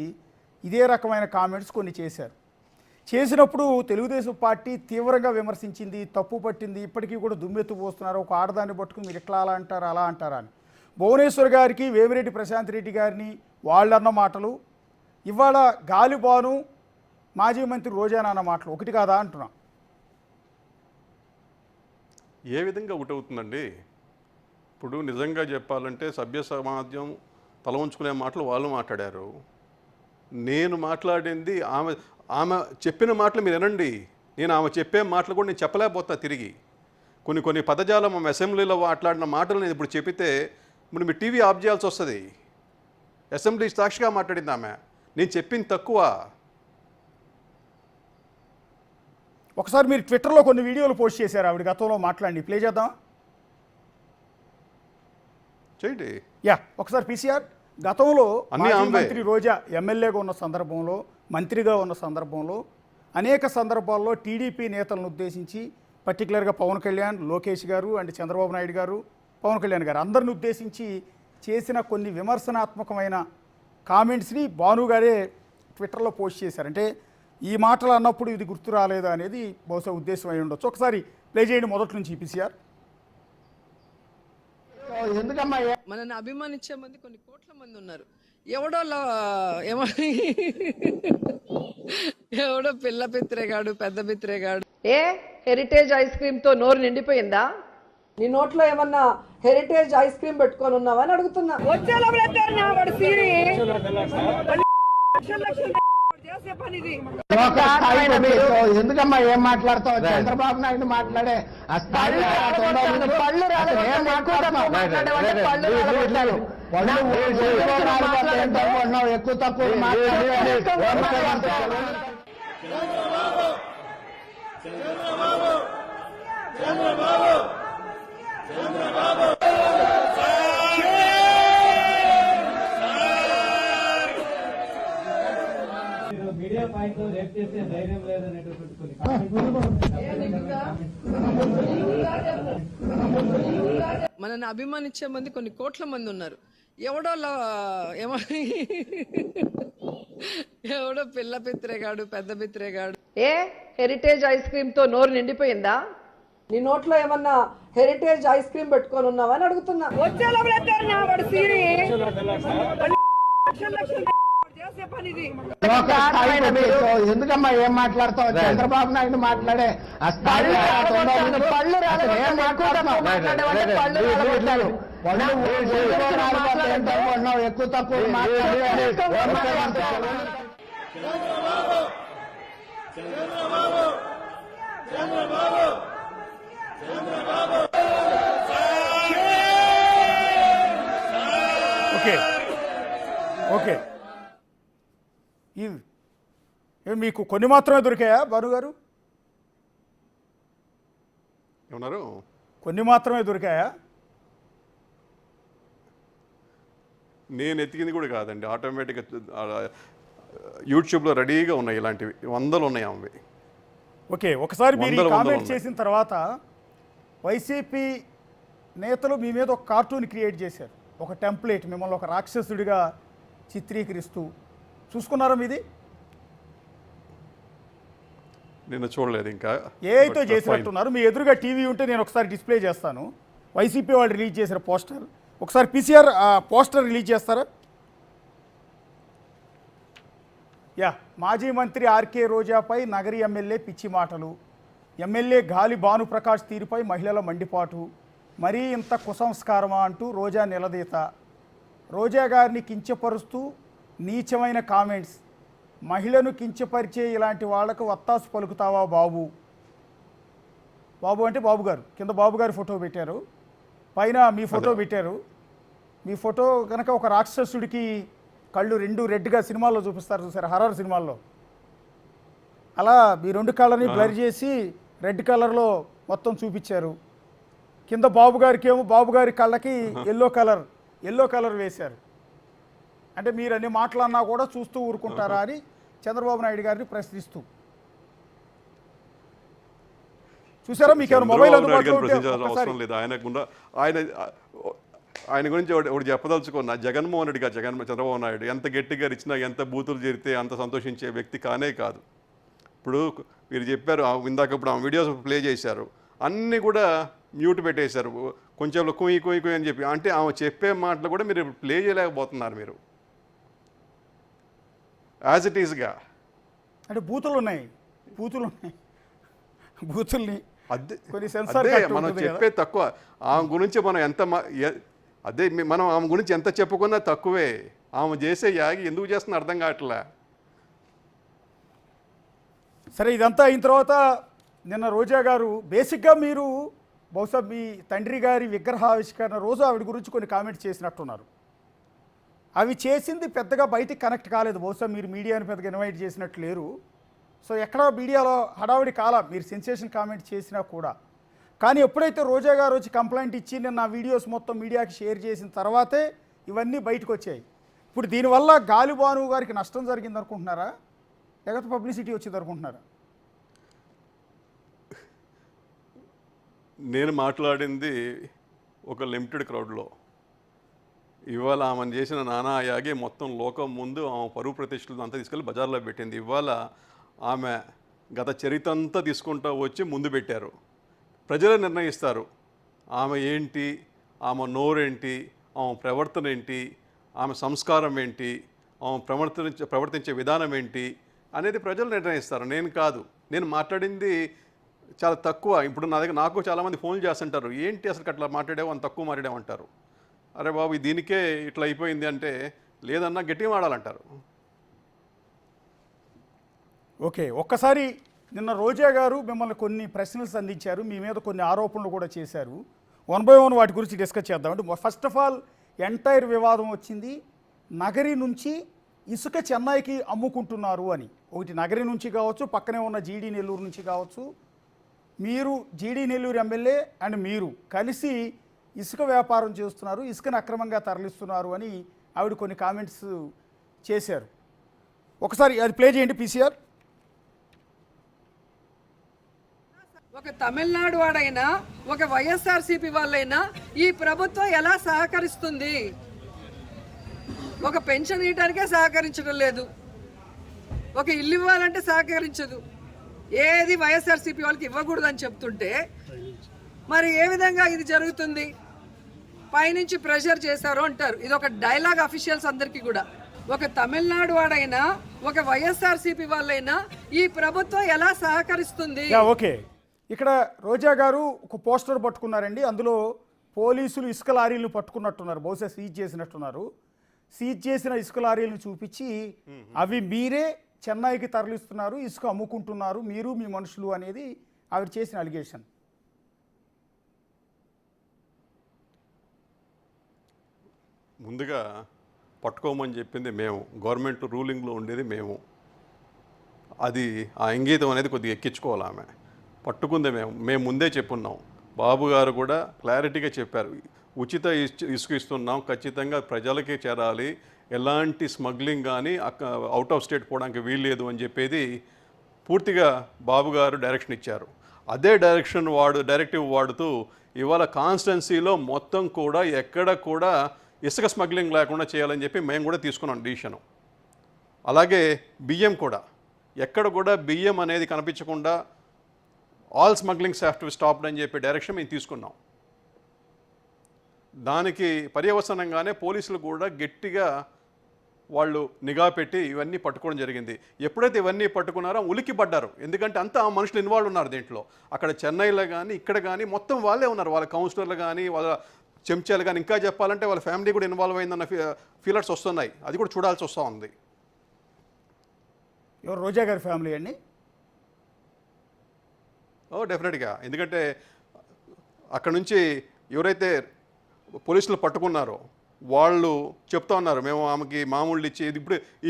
S1: ఇదే రకమైన కామెంట్స్ కొన్ని చేశారు. చేసినప్పుడు తెలుగుదేశం పార్టీ తీవ్రంగా విమర్శించింది, తప్పు పట్టింది. ఇప్పటికీ కూడా దుమ్మెత్తు పోస్తున్నారు, ఒక ఆడదాన్ని పట్టుకుని మీరు ఇట్లా అలా అంటారా అలా అంటారా అని. భువనేశ్వర్ గారికి వేమిరెడ్డి ప్రశాంత్ రెడ్డి గారిని వాళ్ళన్న మాటలు, ఇవాళ గాలిబాను మాజీ మంత్రి రోజానా అన్న మాటలు ఒకటి కాదా అంటున్నా.
S2: ఏ విధంగా ఒకటవుతుందండి? ఇప్పుడు నిజంగా చెప్పాలంటే సభ్య సమాజం తల ఉంచుకునే మాటలు వాళ్ళు మాట్లాడారు. నేను మాట్లాడింది ఆమె చెప్పిన మాటలు మీరు వినండి. నేను ఆమె చెప్పే మాటలు కూడా నేను చెప్పలేకపోతున్నా తిరిగి. కొన్ని పదజాలం ఆమె అసెంబ్లీలో మాట్లాడిన మాటలు నేను ఇప్పుడు చెప్పితే ఇప్పుడు మీ టీవీ ఆఫ్ చేయాల్సి వస్తుంది. అసెంబ్లీ సాక్షిగా మాట్లాడింది ఆమె, నేను చెప్పింది తక్కువ.
S1: ఒకసారి మీరు ట్విట్టర్లో కొన్ని వీడియోలు పోస్ట్ చేశారు ఆవిడ గతంలో మాట్లాడి, ప్లే చేద్దాం.
S2: చేయండి.
S1: యా, ఒకసారి పీసీఆర్ గతంలో
S2: అన్ని
S1: మంత్రి రోజా ఎమ్మెల్యేగా ఉన్న సందర్భంలో, మంత్రిగా ఉన్న సందర్భంలో అనేక సందర్భాల్లో టీడీపీ నేతలను ఉద్దేశించి, పర్టికులర్గా పవన్ కళ్యాణ్, లోకేష్ గారు అండ్ చంద్రబాబు నాయుడు గారు, పవన్ కళ్యాణ్ గారు అందరిని ఉద్దేశించి చేసిన కొన్ని విమర్శనాత్మకమైన కామెంట్స్ని భాను గారే ట్విట్టర్లో పోస్ట్ చేశారు. అంటే ఈ మాటలు అన్నప్పుడు ఇది గుర్తు రాలేదా అనేది బహుశా ఉద్దేశం అయి ఉండొచ్చు. ఒకసారి ప్లే చేయండి మొదటి నుంచి పీసీఆర్.
S4: మనల్ని అభిమానించే మంది కొన్ని కోట్ల మంది ఉన్నారు. ఎవడో పిల్ల పిత్రేగాడు, పెద్ద పిత్రేగాడు. హెరిటేజ్ ఐస్ క్రీమ్ తో నోరు నిండిపోయిందా? నీ నోట్లో ఏమన్నా హెరిటేజ్ ఐస్ క్రీమ్ పెట్టుకొని ఉన్నావా అని అడుగుతున్నా.
S5: ఎందుకమ్మా ఏం మాట్లాడతావు? చంద్రబాబు నాయుడు మాట్లాడే ఆ స్థాయి ఎక్కువ తక్కువ
S6: మీడియా పాయింట్ లో రేప్ చేసే ధైర్యం లేదనేటటువంటి కొన్ని
S4: మనల్ని అభిమానించే మంది కొన్ని కోట్ల మంది ఉన్నారు. ఎవడో పిల్ల పిత్రేగాడు, పెద్ద పిత్రేగాడు. హెరిటేజ్ ఐస్ క్రీమ్ తో నోరు నిండిపోయిందా? నీ నోట్లో ఏమన్నా హెరిటేజ్ ఐస్ క్రీమ్ పెట్టుకొని ఉన్నావా అని అడుగుతున్నా.
S5: ఎందుకమ్మా ఏం మాట్లాడతావు? చంద్రబాబు నాయుడు మాట్లాడే ఆ స్థాయి ఎక్కువ తక్కువ
S1: ఓకే ఓకే, మీకు కొన్ని మాత్రమే దొరికాయా భాను గారు?
S2: ఏమన్నారు?
S1: కొన్ని మాత్రమే దొరికాయా?
S2: నేను ఎతికింది కూడా కాదండి, ఆటోమేటిక్గా యూట్యూబ్లో రెడీగా ఉన్నాయి. ఇలాంటివి వందలు ఉన్నాయి ఆమెవి.
S1: ఓకే, ఒకసారి మీరు ఈ
S2: వందల
S1: కామెంట్
S2: ఉన్నాయి.
S1: చేసిన తర్వాత వైసీపీ నేతలు మీ మీద ఒక కార్టూన్ క్రియేట్ చేశారు, ఒక టెంప్లెట్, మిమ్మల్ని ఒక రాక్షసుడిగా చిత్రీకరిస్తూ. చూసుకున్నారా మీది?
S2: నిన్న చూడలేదు ఇంకా.
S1: ఏఐతో చేసినట్టున్నారు. మీ ఎదురుగా టీవీ ఉంటే నేను ఒకసారి డిస్ప్లే చేస్తాను. వైసీపీ వాళ్ళు రిలీజ్ చేసిన పోస్టర్, ఒకసారి పీసీఆర్ ఆ పోస్టర్ రిలీజ్ చేస్తారా? యా, మాజీ మంత్రి ఆర్కే రోజాపై నగరి ఎమ్మెల్యే పిచ్చి మాటలు, ఎమ్మెల్యే గాలి భానుప్రకాష్ తీరుపై మహిళల మండిపాటు, మరీ ఇంత కుసంస్కారమా అంటూ రోజా నిలదీత, రోజా గారిని కించపరుస్తూ నీచమైన కామెంట్స్, మహిళను కించపరిచే ఇలాంటి వాళ్లకు వత్తాసు పలుకుతావా బాబు? బాబు అంటే బాబు గారు, కింద బాబు గారి ఫోటో పెట్టారు, పైన మీ ఫోటో పెట్టారు. మీ ఫోటో కనుక ఒక రాక్షసుడికి కళ్ళు రెండు రెడ్గా సినిమాల్లో చూపిస్తారు చూసారు, హర్రర్ సినిమాల్లో, అలా మీ రెండు కళ్ళని బ్లర్ చేసి రెడ్ కలర్లో మొత్తం చూపించారు. కింద బాబు గారికి ఏమో బాబు గారి కళ్ళకి ఎల్లో కలర్ వేశారు. అంటే మీరు అన్ని మాటలన్నా కూడా చూస్తూ ఊరుకుంటారా అని చంద్రబాబు నాయుడు గారిని ప్రశ్నిస్తూ. చూసారా? మీకు ఏమైనా మొబైల్ అందుబాటులో ఉంటే ఒకసారి
S2: అవసరం లేదు. ఆయన గురించి ఒకటి చెప్పదలుచుకున్నా. జగన్మోహన్ రెడ్డి గారు, చంద్రబాబు నాయుడు ఎంత గట్టిగా ఇచ్చినా, ఎంత బూతులు చేరితే అంత సంతోషించే వ్యక్తి కానే కాదు. ఇప్పుడు మీరు చెప్పారు ఇందాక, ఇప్పుడు ఆ వీడియోస్ ప్లే చేశారు, అన్నీ కూడా మ్యూట్ పెట్టేశారు, కొంచెం కుయ్ కుయ్ కుయ్ అని చెప్పి. అంటే ఆమె చెప్పే మాటలు కూడా మీరు ప్లే చేయలేకపోతున్నారు మీరు యాజ్ ఇట్ ఈస్గా.
S1: అంటే బూతుల్ని
S2: అదే
S1: కొన్ని సెన్సార్
S2: మనం చెప్పే తక్కువ. ఆమె గురించి మనం మనం ఆమె గురించి ఎంత చెప్పుకున్నా తక్కువే. ఆమె చేసే యాగి ఎందుకు చేస్తున్నా అర్థం కావట్లే.
S1: సరే, ఇదంతా అయిన తర్వాత నిన్న రోజా గారు బేసిక్గా మీరు బహుశా మీ తండ్రి గారి విగ్రహావిష్కరణ రోజు ఆవిడ గురించి కొన్ని కామెంట్స్ చేసినట్టున్నారు. అవి చేసింది పెద్దగా బయటికి కనెక్ట్ కాలేదు. బహుశా మీరు మీడియాని పెద్దగా ఇన్వైట్ చేసినట్టు లేరు. సో ఎక్కడ మీడియాలో హడావిడి కాల మీరు సెన్సేషన్ కామెంట్ చేసినా కూడా. కానీ ఎప్పుడైతే రోజా గారు వచ్చి కంప్లైంట్ ఇచ్చి నిన్న ఆ వీడియోస్ మొత్తం మీడియాకి షేర్ చేసిన తర్వాతే ఇవన్నీ బయటకు వచ్చాయి. ఇప్పుడు దీనివల్ల గాలి భాను గారికి నష్టం జరిగింది అనుకుంటున్నారా, లేకపోతే పబ్లిసిటీ వచ్చింది అనుకుంటున్నారా?
S2: నేను మాట్లాడింది ఒక లిమిటెడ్ క్రౌడ్లో. ఇవాళ ఆమెను చేసిన నానా యాగే మొత్తం లోకం ముందు ఆమె పరువు ప్రతిష్టలు అంతా తీసుకెళ్ళి బజార్లో పెట్టింది. ఇవాళ ఆమె గత చరిత్ర అంతా తీసుకుంటూ వచ్చి ముందు పెట్టారు. ప్రజలే నిర్ణయిస్తారు ఆమె ఏంటి, ఆమె నోరేంటి, ఆమె ప్రవర్తన ఏంటి, ఆమె సంస్కారం ఏంటి, ఆమె ప్రవర్తించే విధానం ఏంటి అనేది ప్రజలు నిర్ణయిస్తారు, నేను కాదు. నేను మాట్లాడింది చాలా తక్కువ. ఇప్పుడు నాకు చాలామంది ఫోన్లు చేస్తుంటారు, ఏంటి అసలు అట్లా మాట్లాడావు, అంత తక్కువ మాట్లాడామంటారు. అరే బాబు దీనికే ఇట్లా అయిపోయింది అంటే, లేదన్నా గట్టిగా మాడాలంటారు.
S1: ఓకే, ఒక్కసారి నిన్న రోజా గారు మిమ్మల్ని కొన్ని ప్రశ్నలు సంధించారు, మీ మీద కొన్ని ఆరోపణలు కూడా చేశారు. 1 by 1 వాటి గురించి డిస్కస్ చేద్దాం. అంటే ఫస్ట్ ఆఫ్ ఆల్ ఎంటైర్ వివాదం వచ్చింది నగరి నుంచి ఇసుక చెన్నైకి అమ్ముకుంటున్నారు అని. ఒకటి నగరి నుంచి కావచ్చు, పక్కనే ఉన్న జీడీ నెల్లూరు నుంచి కావచ్చు. మీరు జీడీ నెల్లూరు ఎమ్మెల్యే అండ్ మీరు కలిసి ఇసుక వ్యాపారం చేస్తున్నారు, ఇసుకను అక్రమంగా తరలిస్తున్నారు అని ఆవిడ కొన్ని కామెంట్స్ చేశారు. ఒకసారి అది ప్లే చేయండి పీసీఆర్.
S4: ఒక తమిళనాడు వాడైనా, ఒక వైఎస్ఆర్సీపీ వాళ్ళైనా ఈ ప్రభుత్వం ఎలా సహకరిస్తుంది? ఒక పెన్షన్ ఇవ్వడానికే సహకరించడం లేదు, ఒక ఇల్లు ఇవ్వాలంటే సహకరించదు. ఏది వైఎస్ఆర్సీపీ వాళ్ళకి ఇవ్వకూడదని చెప్తుంటే మరి ఏ విధంగా ఇది జరుగుతుంది? పైనుంచి ప్రెషర్ చేశారు అంటారు. ఇది ఒక డైలాగ్ అఫీషియల్స్ అందరికీ కూడా. ఒక తమిళనాడు వాడైనా, ఒక వైఎస్ఆర్సీపీ వాళ్ళైనా ఈ ప్రభుత్వం ఎలా సహకరిస్తుంది?
S1: ఓకే, ఇక్కడ రోజా గారు ఒక పోస్టర్ పట్టుకున్నారండి. అందులో పోలీసులు ఇసుక లారీలను పట్టుకున్నట్టున్నారు, బహుశా సీజ్ చేసినట్టున్నారు. సీజ్ చేసిన ఇసుక లారీలను చూపించి అవి మీరే చెన్నైకి తరలిస్తున్నారు, ఇసుక అమ్ముకుంటున్నారు మీరు మీ మనుషులు అనేది ఆవిడ చేసిన అలిగేషన్.
S2: ముందుగా పట్టుకోమని చెప్పింది మేము, గవర్నమెంట్ రూలింగ్లో ఉండేది మేము. అది ఆ ఇంగీతం అనేది కొద్దిగా ఎక్కించుకోవాలి. ఆమె పట్టుకుందే మేము ముందే చెప్పున్నాం. బాబు గారు కూడా క్లారిటీగా చెప్పారు, ఉచిత ఇసుక ఇస్తున్నాం, ఖచ్చితంగా ప్రజలకే చేరాలి, ఎలాంటి స్మగ్లింగ్ కానీ అవుట్ ఆఫ్ స్టేట్ పోవడానికి వీల్లేదు అని చెప్పేది పూర్తిగా బాబు గారు డైరెక్షన్ ఇచ్చారు. అదే డైరెక్టివ్ వాడుతూ ఇవాళ కాన్స్టిట్యున్సీలో మొత్తం కూడా ఎక్కడ కూడా ఇసుక స్మగ్లింగ్ లేకుండా చేయాలని చెప్పి మేము కూడా తీసుకున్నాం డిసిషను. అలాగే బియ్యం కూడా ఎక్కడ కూడా బియ్యం అనేది కనిపించకుండా all smugglings have to stopped అని చెప్పి డైరెక్షన్ మేము తీసుకున్నాం. దానికి పర్యవసనంగానే పోలీసులు కూడా గట్టిగా వాళ్ళు నిఘా పెట్టి ఇవన్నీ పట్టుకోవడం జరిగింది. ఎప్పుడైతే ఇవన్నీ పట్టుకున్నారో ఉలికి పడ్డారు. ఎందుకంటే అంతా మనుషులు ఇన్వాల్వ్ ఉన్నారు దీంట్లో. అక్కడ చెన్నైలో కానీ ఇక్కడ కానీ మొత్తం వాళ్ళే ఉన్నారు. వాళ్ళ కౌన్సిలర్లు కానీ వాళ్ళ చెంచాలు కానీ, ఇంకా చెప్పాలంటే వాళ్ళ ఫ్యామిలీ కూడా ఇన్వాల్వ్ అయిందన్న ఫీలర్స్ వస్తున్నాయి. అది కూడా చూడాల్సి వస్తూ ఉంది.
S1: ఎవరు రోజా గారి ఫ్యామిలీ అండి?
S2: డెఫినెట్గా. ఎందుకంటే అక్కడ నుంచి ఎవరైతే పోలీసులు పట్టుకున్నారో వాళ్ళు చెప్తా ఉన్నారు, మేము ఆమెకి మామూలు ఇచ్చి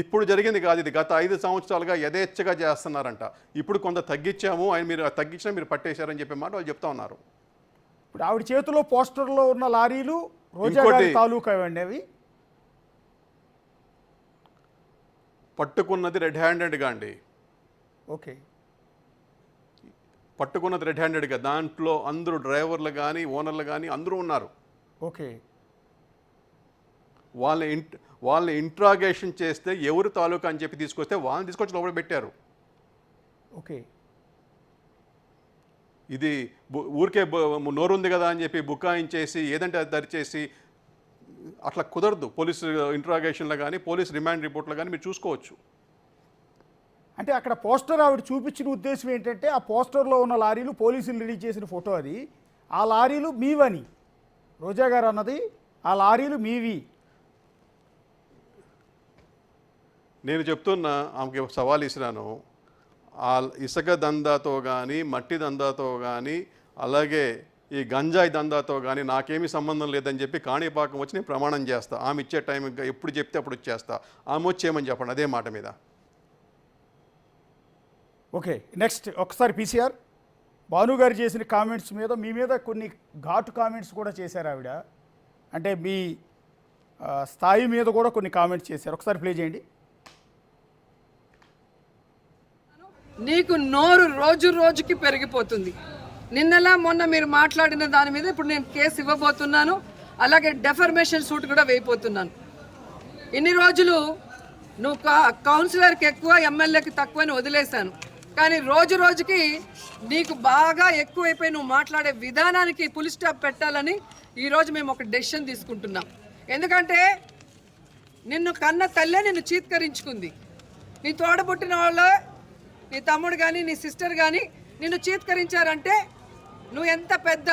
S2: ఇప్పుడు జరిగింది కాదు, ఇది గత 5 సంవత్సరాలుగా యథేచ్ఛగా చేస్తున్నారంట. ఇప్పుడు కొంత తగ్గించాము, ఆయన మీరు తగ్గించినా మీరు పట్టేశారని చెప్పే మాట వాళ్ళు చెప్తా ఉన్నారు.
S1: ఇప్పుడు ఆవిడ చేతిలో పోస్టర్లో ఉన్న లారీలు రోజా గారి తాలూకా అండి అవి?
S2: పట్టుకున్నది రెడ్ హ్యాండెడ్గా అండి.
S1: ఓకే.
S2: పట్టుకున్నది రెడ్ హ్యాండెడ్గా. దాంట్లో అందరూ డ్రైవర్లు కానీ ఓనర్లు కానీ అందరూ ఉన్నారు.
S1: ఓకే.
S2: వాళ్ళని ఇంట్రాగేషన్ చేస్తే ఎవరు తాలూకా అని చెప్పి తీసుకొస్తే వాళ్ళని తీసుకొచ్చి లోపల పెట్టారు.
S1: ఓకే.
S2: ఇది ఊరికే నోరుంది కదా అని చెప్పి బుకాయించేసి ఏదంటే అది దరిచేసి అట్లా కుదరదు. పోలీసు ఇంట్రాగేషన్లో కానీ పోలీస్ రిమాండ్ రిపోర్ట్లో కానీ మీరు చూసుకోవచ్చు.
S1: అంటే అక్కడ పోస్టర్ ఆవిడ చూపించిన ఉద్దేశం ఏంటంటే ఆ పోస్టర్లో ఉన్న లారీలు పోలీసులు రిలీజ్ చేసిన ఫోటో అది. ఆ లారీలు మీవని రోజా గారు అన్నది, ఆ లారీలు మీవి.
S2: నేను చెప్తున్నా, ఆమెకి సవాల్ ఇసిరాను. ఆ ఇసుక దందాతో కానీ మట్టి దందాతో కానీ అలాగే ఈ గంజాయి దందాతో కానీ నాకేమీ సంబంధం లేదని చెప్పి కాణిపాకం వచ్చి నేను ప్రమాణం చేస్తా. ఆమె ఇచ్చే టైం ఎప్పుడు చెప్తే అప్పుడు వచ్చేస్తా. ఆమె వచ్చేయమని చెప్పండి అదే మాట మీద.
S1: ఓకే. నెక్స్ట్ ఒకసారి పీసీఆర్ భాను గారు చేసిన కామెంట్స్ మీద మీ మీద కొన్ని ఘాటు కామెంట్స్ కూడా చేశారు ఆవిడ. అంటే మీ స్థాయి మీద కూడా కొన్ని కామెంట్స్ చేశారు. ఒకసారి ప్లే చేయండి.
S4: నీకు నోరు రోజు రోజుకి పెరిగిపోతుంది. నిన్నలా మొన్న మీరు మాట్లాడిన దాని మీద ఇప్పుడు నేను కేసు ఇవ్వబోతున్నాను. అలాగే డెఫర్మేషన్ సూట్ కూడా వేయబోతున్నాను. ఇన్ని రోజులు నువ్వు కౌన్సిలర్కి ఎక్కువ ఎమ్మెల్యేకి తక్కువ అని వదిలేశాను. కానీ రోజు రోజుకి నీకు బాగా ఎక్కువైపోయి నువ్వు మాట్లాడే విధానానికి ఫుల్ స్టాప్ పెట్టాలని ఈరోజు మేము ఒక డెసిషన్ తీసుకుంటున్నాం. ఎందుకంటే నిన్ను కన్న తల్లే నిన్ను చీత్కరించుకుంది. నీ తోడబుట్టిన వాళ్ళు, నీ తమ్ముడు కానీ నీ సిస్టర్ కానీ నిన్ను చీత్కరించారంటే నువ్వు ఎంత పెద్ద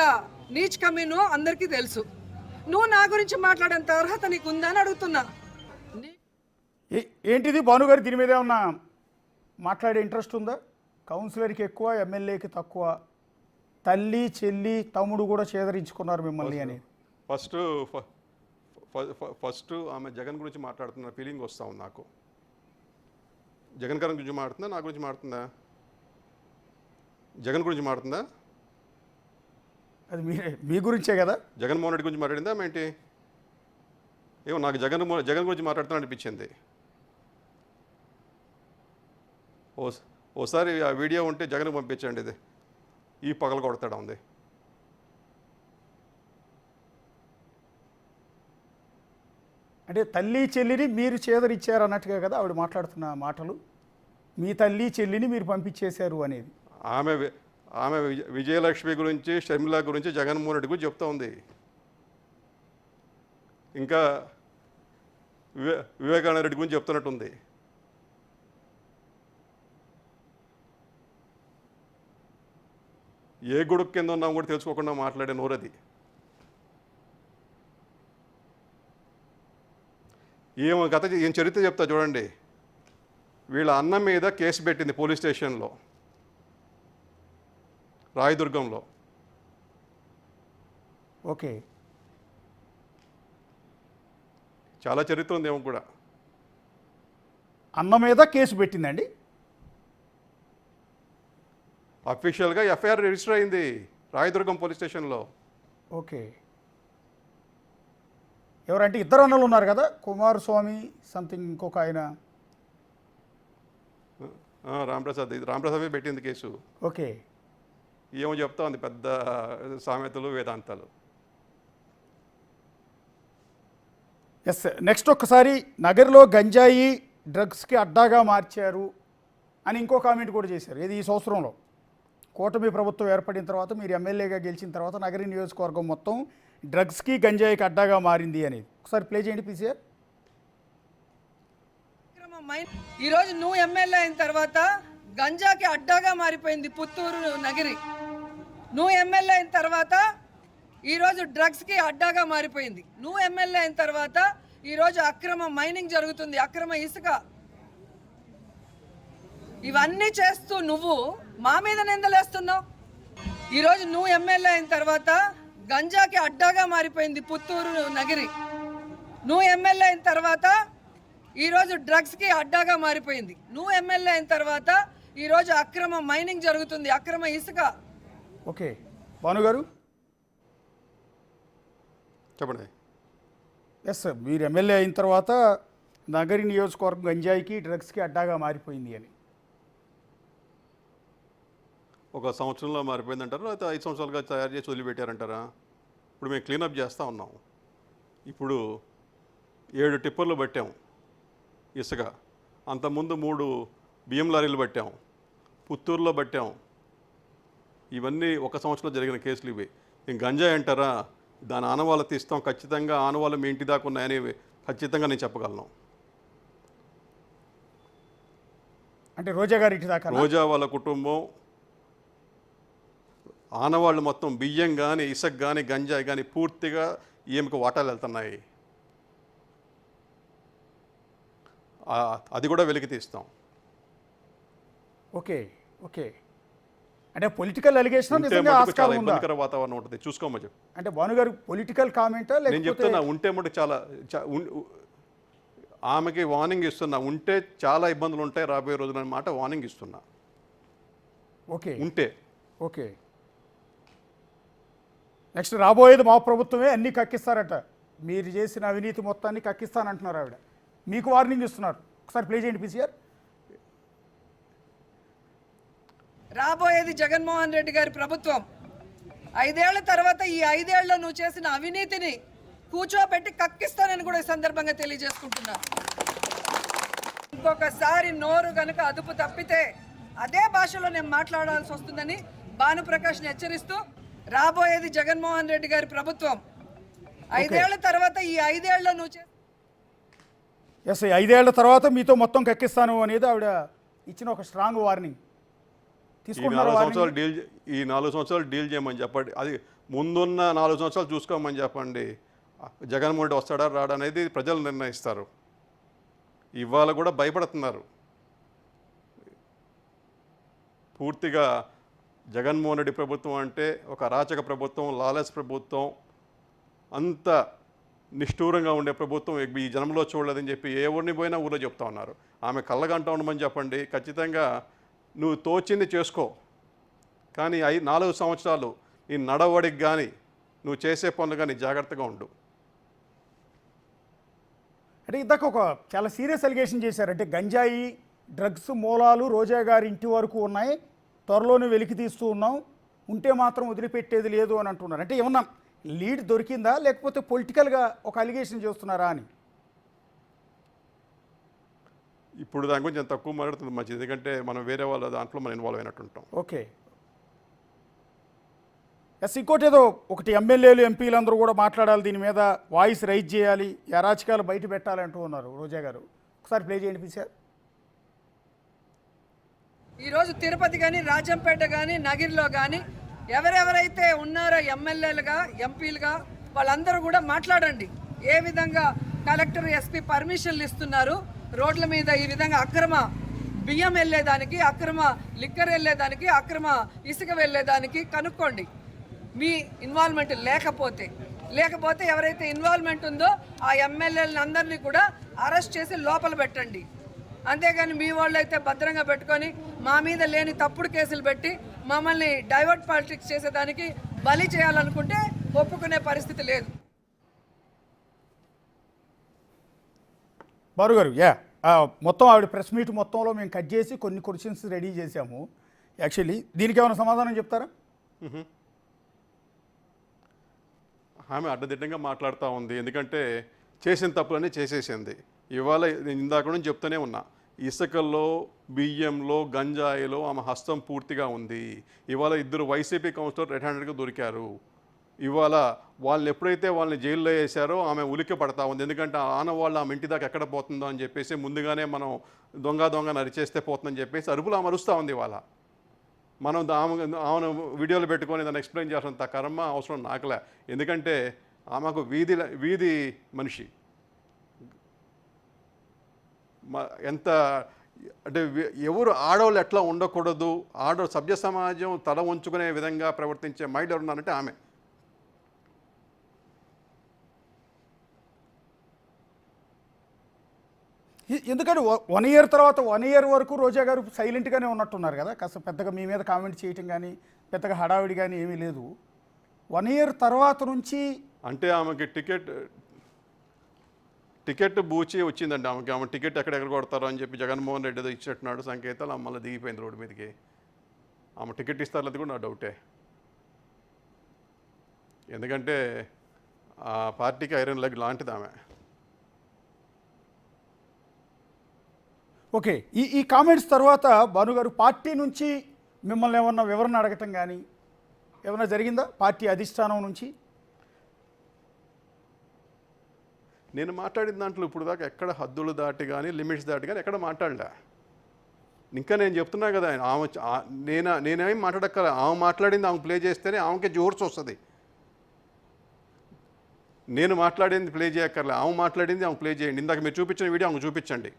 S4: నీచ్ కమీనో అందరికీ తెలుసు. నువ్వు నా గురించి మాట్లాడేంత అర్హత నీకు ఉందని అడుగుతున్నా.
S1: ఏంటిది భాను గారు, దీని మీద ఏమన్నా మాట్లాడే ఇంట్రెస్ట్ ఉందా? కౌన్సిలర్కి ఎక్కువ ఎమ్మెల్యేకి తక్కువ, తల్లి చెల్లి తమ్ముడు కూడా చేదరించుకున్నారు మిమ్మల్ని అని.
S2: ఫస్ట్ ఆమె జగన్ గురించి మాట్లాడుతున్న ఫీలింగ్ వస్తూ ఉంది నాకు. జగన్ గారి గురించి మాట్లాడుతుందా, నా గురించి మాట్లాడుతుందా? జగన్ గురించి మాట్లాడుతుందా?
S1: అది మీ గురించే కదా.
S2: జగన్మోహన్ రెడ్డి గురించి మాట్లాడిందా ఏంటి? ఏమో నాకు జగన్ గురించి మాట్లాడుతున్నా అనిపించింది. ఓసారి ఆ వీడియో ఉంటే జగన్కి పంపించండి. ఇది ఈ పగలు కొడతాడా ఉంది.
S1: అంటే తల్లి చెల్లిని మీరు చేదరిచ్చారు అన్నట్టుగా కదా ఆవిడ మాట్లాడుతున్న మాటలు. మీ తల్లి చెల్లిని మీరు పంపించేశారు అనేది.
S2: ఆమె విజయలక్ష్మి గురించి, షర్మిల గురించి, జగన్మోహన్ రెడ్డి గురించి చెప్తా ఉంది. ఇంకా వివేకానంద రెడ్డి గురించి చెప్తున్నట్టుంది. ఏ గొడుగు కింద ఉన్నాం కూడా తెలుసుకోకుండా మాట్లాడే నోరది. ఏం చరిత్ర చెప్తా చూడండి. వీళ్ళ అన్న మీద కేసు పెట్టింది పోలీస్ స్టేషన్లో, రాయదుర్గంలో.
S1: ఓకే.
S2: చాలా చరిత్ర ఉంది ఏమో కూడా.
S1: అన్న మీద కేసు పెట్టిందండి.
S2: అఫీషియల్గా ఎఫ్ఐఆర్ రిజిస్టర్ అయింది రాయదుర్గం పోలీస్ స్టేషన్లో.
S1: ఓకే. ఎవరంటే ఇద్దరు అన్నలు ఉన్నారు కదా, కుమారస్వామి సంథింగ్, ఇంకొక ఆయన.
S2: రాంప్రసాద్ ఇది రాంప్రసాద్ మీద పెట్టింది కేసు.
S1: ఓకే.
S2: ఏమో చెప్తా ఉంది పెద్ద సామెతలు వేదాంతాలు.
S1: ఎస్, నెక్స్ట్ ఒక్కసారి నగర్లో గంజాయి డ్రగ్స్కి అడ్డాగా మార్చారు అని ఇంకో కామెంట్ కూడా చేశారు. ఇది ఈ సంవత్సరంలో కూటమి ప్రభుత్వం ఏర్పడిన తర్వాత మీరు ఎమ్మెల్యేగా గెలిచిన తర్వాత నగరి నియోజకవర్గం మొత్తం డ్రగ్స్కి గంజాయికి అడ్డాగా మారింది అనేది ఒకసారి ప్లే చేయండి పీసీఆర్.
S4: ఈరోజు నువ్వు ఎమ్మెల్యే అయిన తర్వాత గంజాకి అడ్డాగా మారిపోయింది పుత్తూరు నగరి. నువ్వు ఎమ్మెల్యే అయిన తర్వాత ఈరోజు డ్రగ్స్కి అడ్డాగా మారిపోయింది. నువ్వు ఎమ్మెల్యే అయిన తర్వాత ఈరోజు అక్రమ మైనింగ్ జరుగుతుంది, అక్రమ ఇసుక, ఇవన్నీ చేస్తూ నువ్వు మా మీద నిందలేస్తున్నావు. ఈరోజు నువ్వు ఎమ్మెల్యే అయిన తర్వాత గంజాకి అడ్డాగా మారిపోయింది పుత్తూరు నగరి. నువ్వు ఎమ్మెల్యే అయిన తర్వాత ఈరోజు డ్రగ్స్కి అడ్డాగా మారిపోయింది. నువ్వు ఎమ్మెల్యే అయిన తర్వాత ఈరోజు అక్రమ మైనింగ్ జరుగుతుంది, అక్రమ ఇసుక.
S1: ఓకే భానుగారు
S2: చెప్పండి.
S1: ఎస్, మీరు ఎమ్మెల్యే అయిన తర్వాత నగరి నియోజకవర్గం గంజాయికి డ్రగ్స్కి అడ్డాగా మారిపోయింది అని
S2: ఒక సంవత్సరంలో మారిపోయిందంటారా, లేకపోతే 5 సంవత్సరాలుగా తయారు చేసి వదిలిపెట్టారంటారా? ఇప్పుడు మేము క్లీనప్ చేస్తూ ఉన్నాం. ఇప్పుడు 7 టిప్పర్లు పట్టాం ఇసుక, అంతకుముందు 3 బియ్యం లారీలు పట్టాం, పుత్తూరులో పట్టాం. ఇవన్నీ ఒక సంవత్సరంలో జరిగిన కేసులు ఇవి. ఇంక గంజాయి అంటారా, దాని ఆనవాళ్ళు తీస్తాం, ఖచ్చితంగా ఆనవాళ్ళు మీ ఇంటి దాకా ఉన్నాయని ఖచ్చితంగా నేను చెప్పగలను.
S1: అంటే రోజా గారి ఇంటి దాకా
S2: రోజా వాళ్ళ కుటుంబం ఆనవాళ్ళు మొత్తం బియ్యం కానీ ఇసుక కానీ గంజాయి కానీ పూర్తిగా ఈమెకు వాటాలు వెళ్తున్నాయి. అది కూడా వెలికి తీస్తాం.
S1: Okay okay. అంటే పొలిటికల్ అలిగేషన్
S2: ఉంటే
S1: నిజంగా
S2: మటుకు
S1: ఆస్కారం
S2: చాలా
S1: ఉందా?
S2: ఇబ్బందికర వాతావరణం ఉంటుంది, చూసుకోమని చెప్పి.
S1: అంటే భానుగారు పొలిటికల్ కామెంటా
S2: నేను
S1: లేకపోతే
S2: చెప్తున్నా, ఉంటే మటుకు చాలా ఆమెకి వార్నింగ్ ఇస్తున్నా, ఉంటే చాలా ఇబ్బందులు ఉంటాయి రాబోయే రోజులు అన్నమాట వార్నింగ్ ఇస్తున్నా.
S1: ఓకే
S2: ఉంటే
S1: ఓకే. నెక్స్ట్ రాబోయేది మా ప్రభుత్వమే అన్నీ కక్కిస్తారట, మీరు చేసిన అవినీతి మొత్తాన్ని కక్కిస్తానంటున్నారు ఆవిడ, మీకు వార్నింగ్ ఇస్తున్నారు. ఒకసారి ప్లే చేయండి పీసీఆర్.
S4: రాబోయేది జగన్మోహన్ రెడ్డి గారి ప్రభుత్వం. 5 ఏళ్ల తర్వాత ఈ 5 ఏళ్లలో నువ్వు చేసిన అవినీతిని కూర్చోబెట్టి కక్కిస్తానని కూడా ఈ సందర్భంగా తెలియజేసుకుంటున్నా. ఇంకొకసారి నోరు గనుక అదుపు తప్పితే అదే భాషలో నేను మాట్లాడాల్సి వస్తుందని భానుప్రకాష్ని హెచ్చరిస్తూ, రాబోయేది జగన్మోహన్ రెడ్డి గారి ప్రభుత్వం. 5 ఏళ్ల తర్వాత ఈ 5 ఏళ్లలో నువ్వు
S1: ఎస్, 5 ఏళ్ల తర్వాత మీతో మొత్తం కక్కిస్తాను అనేది ఆవిడ ఇచ్చిన ఒక స్ట్రాంగ్ వార్నింగ్.
S2: ఈ 4 సంవత్సరాలు డీల్ చేయమని చెప్పండి. అది ముందున్న 4 సంవత్సరాలు చూసుకోమని చెప్పండి. జగన్మోహన్ రెడ్డి వస్తాడా రాడా అనేది ప్రజలు నిర్ణయిస్తారు. ఇవాళ కూడా భయపడుతున్నారు పూర్తిగా. జగన్మోహన్ రెడ్డి ప్రభుత్వం అంటే ఒక అరాచక ప్రభుత్వం, లాలెస్ ప్రభుత్వం, అంత నిష్ఠూరంగా ఉండే ప్రభుత్వం ఈ జనంలో చూడలేదని చెప్పి ఎవరిని పోయినా ఊళ్ళో చెప్తా ఉన్నారు. ఆమె కళ్ళగంట ఉండమని చెప్పండి. ఖచ్చితంగా నువ్వు తోచింది చేసుకో, కానీ 4 సంవత్సరాలు నీ నడవడికి కానీ నువ్వు చేసే పనులు కానీ జాగ్రత్తగా ఉండు.
S1: అంటే ఇందాక ఒక చాలా సీరియస్ అలిగేషన్ చేశారు. అంటే గంజాయి డ్రగ్స్ మూలాలు రోజా గారి ఇంటి వరకు ఉన్నాయి, త్వరలోనే వెలికి తీస్తూ ఉన్నాం, ఉంటే మాత్రం వదిలిపెట్టేది లేదు అని అంటున్నారు. అంటే ఏమన్నా లీడ్ దొరికిందా లేకపోతే పొలిటికల్గా ఒక అలిగేషన్ చేస్తున్నారా అని?
S2: ఇప్పుడు దాని గురించి నేను తక్కువ మాట్లాడుతుంది మంచిది, ఎందుకంటే మనం వేరే వాళ్ళ దాంట్లో మనం ఇన్వాల్వ్ అయినట్టు ఉంటాం.
S1: ఓకే. ఎస్, ఇంకోటి ఏదో ఒకటి ఎమ్మెల్యేలు ఎంపీలు అందరూ కూడా మాట్లాడాలి, దీని మీద వాయిస్ రైజ్ చేయాలి, ఈ అరాచకాలు బయట పెట్టాలి అంటూ ఉన్నారు రోజా గారు. ఒకసారి ప్లే చేయండి ప్లీజ్ సార్.
S4: ఈరోజు తిరుపతి కానీ రాజంపేట కానీ నగిరిలో కానీ ఎవరెవరైతే ఉన్నారో ఎమ్మెల్యేలుగా ఎంపీలుగా వాళ్ళందరూ కూడా మాట్లాడండి. ఏ విధంగా కలెక్టర్ ఎస్పీ పర్మిషన్లు ఇస్తున్నారు, రోడ్ల మీద ఈ విధంగా అక్రమ బియ్యం వెళ్ళేదానికి, అక్రమ లిక్కర్ వెళ్ళేదానికి, అక్రమ ఇసుక వెళ్ళేదానికి కనుక్కోండి. మీ ఇన్వాల్వ్మెంట్ లేకపోతే ఎవరైతే ఇన్వాల్వ్మెంట్ ఉందో ఆ ఎమ్మెల్యేలను అందరినీ కూడా అరెస్ట్ చేసి లోపల పెట్టండి. అంతేగాని మీ వాళ్ళు అయితే భద్రంగా పెట్టుకొని మా మీద లేని తప్పుడు కేసులు పెట్టి మమ్మల్ని డైవర్ట్ పాలిటిక్స్ చేసేదానికి బలి చేయాలనుకుంటే ఒప్పుకునే పరిస్థితి లేదు.
S1: బారు గారు, యా మొత్తం ఆవిడ ప్రెస్ మీట్ మొత్తంలో మేము కట్ చేసి కొన్ని క్వశ్చన్స్ రెడీ చేశాము. యాక్చువల్లీ దీనికి ఏమైనా సమాధానం చెప్తారా?
S2: ఆమె అడ్డదిడ్డంగా మాట్లాడుతూ ఉంది. ఎందుకంటే చేసిన తప్పులన్నీ చేసేసింది. ఇవాళ నేను ఇందాక నుంచి చెప్తూనే ఉన్నా, ఇసుకల్లో, బియ్యంలో, గంజాయిలో ఆమె హస్తం పూర్తిగా ఉంది. ఇవాళ 2 వైసీపీ కౌన్సిలర్ రెడ్ హ్యాండెడ్గా దొరికారు. ఇవాళ వాళ్ళని ఎప్పుడైతే వాళ్ళని జైల్లో వేశారో ఆమె ఉలిక్కి పడతా ఉంది. ఎందుకంటే ఆనవాళ్ళు ఆమె ఇంటి దాకా ఎక్కడ పోతుందో అని చెప్పేసి ముందుగానే మనం దొంగ నరిచేస్తే పోతుందని చెప్పేసి అరుపులు ఆమె అరుస్తూ ఉంది. ఇవాళ మనం ఆమెను వీడియోలు పెట్టుకొని దాన్ని ఎక్స్ప్లెయిన్ చేసినంత కర్మ అవసరం నాకులే. ఎందుకంటే ఆమెకు వీధి మనిషి. ఎంత అంటే ఎవరు ఆడవాళ్ళు ఎట్లా ఉండకూడదు, సభ్య సమాజం తల ఉంచుకునే విధంగా ప్రవర్తించే మైండ్ ఎవరు ఉన్నారంటే ఆమె.
S1: ఎందుకంటే 1 year తర్వాత 1 year వరకు రోజా గారు సైలెంట్గానే ఉన్నట్టున్నారు కదా, కాస్త పెద్దగా మీ మీద కామెంట్ చేయటం కానీ పెద్దగా హడావిడి కానీ ఏమీ లేదు. 1 year తర్వాత నుంచి
S2: అంటే ఆమెకి టికెట్ బూచి వచ్చిందండి. ఆమె టికెట్ ఎక్కడెక్కడ కొడతారో అని చెప్పి జగన్మోహన్ రెడ్డి ఏదో ఇచ్చినట్టున్నాడు సంకేతాలు. మళ్ళీ దిగిపోయింది రోడ్డు మీదకి. ఆమె టికెట్ ఇస్తారు అది కూడా నా డౌటే. ఎందుకంటే ఆ పార్టీకి ఐరన్ లెగ్ లాంటిది ఆమె.
S1: ఓకే, ఈ కామెంట్స్ తర్వాత భానుగారు పార్టీ నుంచి మిమ్మల్ని ఏమన్నా వివరణ అడగటం కానీ ఏమన్నా జరిగిందా పార్టీ అధిష్టానం నుంచి?
S2: నేను మాట్లాడిన దాంట్లో ఇప్పుడు దాకా ఎక్కడ హద్దులు దాటి కానీ లిమిట్స్ దాటి కానీ ఎక్కడ మాట్లాడలే. ఇంకా నేను చెప్తున్నా కదా, ఆమె నేనేం మాట్లాడక్కల. ఆమె మాట్లాడింది ఆమె ప్లే చేస్తేనే ఆమెకే జోర్స్ వస్తుంది. నేను మాట్లాడింది ప్లే చేయక్కర్లే, ఆమె మాట్లాడింది ఆమె ప్లే చేయండి. ఇందాక మీరు చూపించిన వీడియో ఆమె చూపించండి.